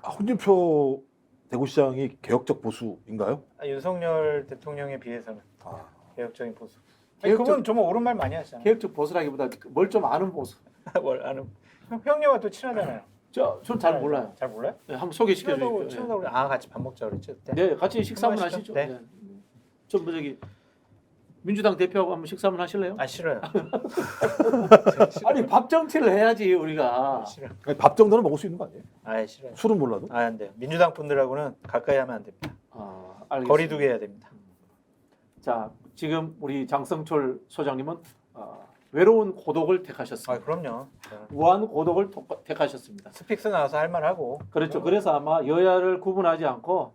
홍준표 대구시장이 개혁적 보수인가요? 윤석열 대통령에 비해서는 아, 개혁적인 보수. 아니, 그건 정말 옳은 말 많이 하시잖아요. 개혁적 보수라기보다 뭘 좀 아는 보수. 뭘 아는. 형님과 또 친하잖아요. 전 잘 몰라요. 잘 몰라요? 네, 한번 소개시켜 친하다고 주십시오. 친하다고 같이 밥 먹자 그랬죠 그때. 네, 같이 식사 한번 하시죠. 하시죠. 네. 네. 좀뭐 저기 민주당 대표하고 한번 식사 한번 하실래요? 아 싫어요. 아니 밥 정치를 해야지 우리가. 싫어. 아니, 밥 정도는 먹을 수 있는 거 아니에요? 아 싫어요. 술은 몰라도. 안 돼요. 민주당 분들하고는 가까이 하면 안 됩니다. 알겠습니다. 거리 두게 해야 됩니다. 자, 지금 우리 장성철 소장님은 외로운 고독을 아 택하셨습니다. 그럼요. 무한 고독을 택하셨습니다. 스픽스 나와서 할 말 하고. 그렇죠. 그래서 아마 여야를 구분하지 않고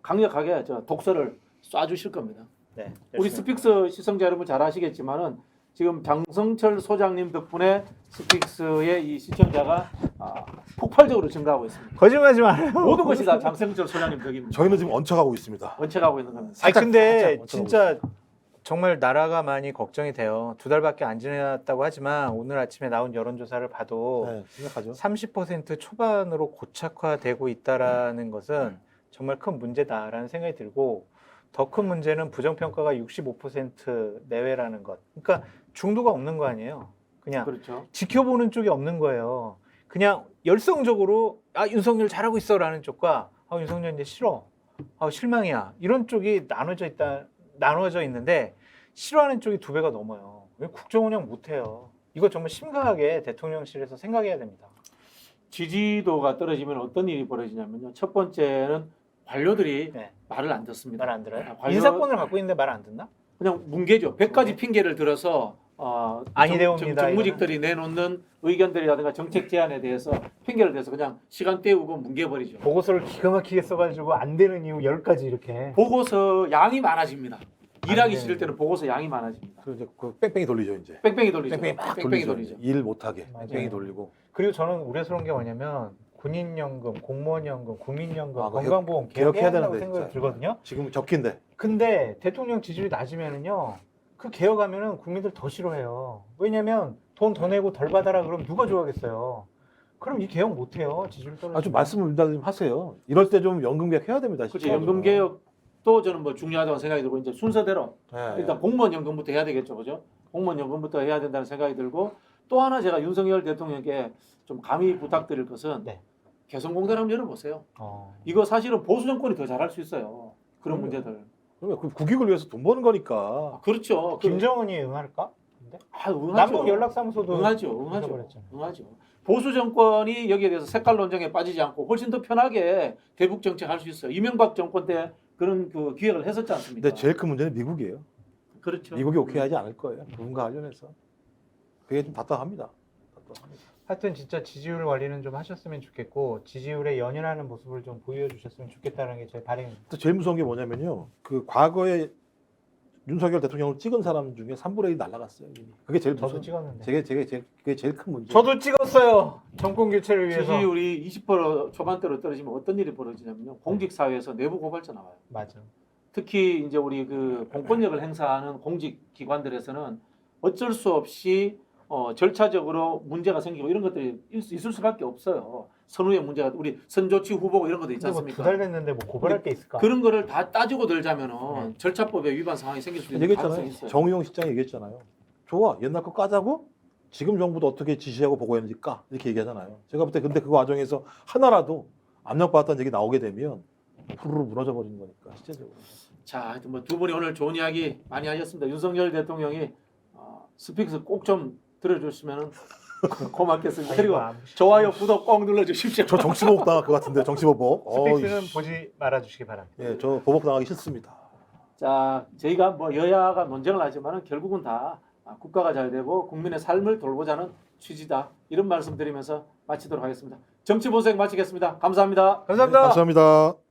강력하게 독서를 쏴주실 겁니다. 네. 우리 열심히. 스픽스 시청자 여러분 잘 아시겠지만은 지금 장성철 소장님 덕분에 스픽스의 이 시청자가 폭발적으로 증가하고 있습니다. 거짓말하지 말아요. 모든 것이 다 장성철 소장님 덕입니다. 저희는 지금 얹혀가고 있습니다. 원칙하고 있는 겁니다. 아니 근데 살짝 진짜 정말 나라가 많이 걱정이 돼요. 2달밖에 안 지났다고 하지만 오늘 아침에 나온 여론조사를 봐도 네, 생각하죠. 30% 초반으로 고착화되고 있다라는 것은 정말 큰 문제다라는 생각이 들고 더 큰 문제는 부정평가가 65% 내외라는 것. 그러니까 중도가 없는 거 아니에요. 그냥 그렇죠. 지켜보는 쪽이 없는 거예요. 그냥 열성적으로 윤석열 잘하고 있어라는 쪽과 윤석열 이제 싫어, 실망이야 이런 쪽이 나눠져 있는데 싫어하는 쪽이 2배가 넘어요. 왜 국정 운영 못해요? 이거 정말 심각하게 대통령실에서 생각해야 됩니다. 지지도가 떨어지면 어떤 일이 벌어지냐면요. 첫 번째는 관료들이 네. 말을 안 듣습니다. 말 안 들어요? 관료- 인사권을 갖고 있는데 말 안 듣나? 그냥 뭉개죠. 100가지 핑계를 들어서 아니래옵니다, 정무직들이 내놓는 의견들이라든가 정책 제안에 대해서 핑계를 대서 그냥 시간 때우고 뭉개버리죠. 보고서를 기가 막히게 써가지고 안 되는 이유 10가지 이렇게. 보고서 양이 많아집니다. 일하기 네. 싫을 때는 보고서 양이 많아집니다. 그리고 이제 그 뺑뺑이 돌리죠 이제. 뺑뺑이 돌리죠. 뺑뺑이 막 뺑뺑이 돌리죠. 돌리죠. 일 못하게 맞아요. 뺑뺑이 돌리고. 그리고 저는 우려스러운 게 뭐냐면 군인연금, 공무원연금, 국민연금, 그거 건강보험 개혁해야 개혁해야 된다고 되는데, 생각이 진짜. 들거든요. 지금 적힌데. 근데 대통령 지지율이 낮으면은요, 그 개혁하면은 국민들 더 싫어해요. 왜냐면 돈 더 내고 덜 받아라 그러면 누가 좋아하겠어요. 그럼 이 개혁 못 해요. 지지율 떨어지면. 아주 말씀을 좀 하세요. 이럴 때 좀 연금 개혁 해야 됩니다. 그렇죠. 진짜. 연금 개혁도 저는 뭐 중요하다고 생각이 들고 이제 순서대로 네. 일단 공무원 연금부터 해야 되겠죠, 그죠? 공무원 연금부터 해야 된다는 생각이 들고 또 하나 제가 윤석열 대통령께 좀 감히 부탁드릴 것은 네. 개성공단 한번 열어보세요. 어. 이거 사실은 보수 정권이 더 잘할 수 있어요. 그런 그럼요. 문제들. 그러면 그 국익을 위해서 돈 버는 거니까. 그렇죠. 김정은이 응할까? 근데? 응하죠. 남북 연락사무소도 응하죠. 잊어버렸잖아요. 응하죠. 보수 정권이 여기에 대해서 색깔 논쟁에 빠지지 않고 훨씬 더 편하게 대북 정책 할 수 있어요. 이명박 정권 때 그런 그 기획을 했었지 않습니까? 근데 제일 큰 문제는 미국이에요. 그렇죠. 미국이 오케이 하지 않을 거예요. 부분과 관련해서. 그게 좀 답답합니다. 하여튼 진짜 지지율 관리는 좀 하셨으면 좋겠고 지지율에 연연하는 모습을 좀 보여주셨으면 좋겠다는 게 제 바람입니다. 또 제일 무서운 게 뭐냐면요. 그 과거에 윤석열 대통령을 찍은 사람 중에 3분의 1 날라갔어요. 이미. 그게 제일 저도 무서운. 찍었는데. 그게 제일 큰 문제. 저도 찍었어요. 정권 교체를 위해서. 지지율이 20% 초반대로 떨어지면 어떤 일이 벌어지냐면요. 공직 사회에서 내부 고발자 나와요. 맞아. 특히 이제 우리 그 공권력을 행사하는 공직 기관들에서는 어쩔 수 없이 절차적으로 문제가 생기고 이런 것들이 있을 수밖에 없어요. 선후의 문제가 우리 선조치 후보 이런 것도 있지 근데 않습니까? 뭐 2달 됐는데 뭐 고발할 게 있을까? 그런 거를 다 따지고 들자면은 네. 절차법에 위반 상황이 생길 수 있는 가능성이 얘기했잖아요. 있어요. 정의용 실장이 얘기했잖아요. 좋아. 옛날 거 까자고 지금 정부도 어떻게 지시하고 보고했는지 까. 이렇게 얘기하잖아요. 제가 볼 때 근데 그 과정에서 하나라도 압력받았다는 얘기 나오게 되면 후루룩 무너져 버리는 거니까 실제적으로. 자, 하여튼 뭐 두 분이 오늘 좋은 이야기 많이 하셨습니다. 윤석열 대통령이 스피커 꼭 좀 들어주시면 고맙겠습니다. 그리고 좋아요, 구독 꼭 눌러주십시오. 저 정치보복 당할 것 같은데 정치보복. 스픽스는 보지 말아주시기 바랍니다. 예, 저 보복 당하기 싫습니다. 자, 저희가 뭐 여야가 논쟁을 하지만은 결국은 다 국가가 잘 되고 국민의 삶을 돌보자는 취지다. 이런 말씀 드리면서 마치도록 하겠습니다. 정치보색 마치겠습니다. 감사합니다. 감사합니다. 감사합니다.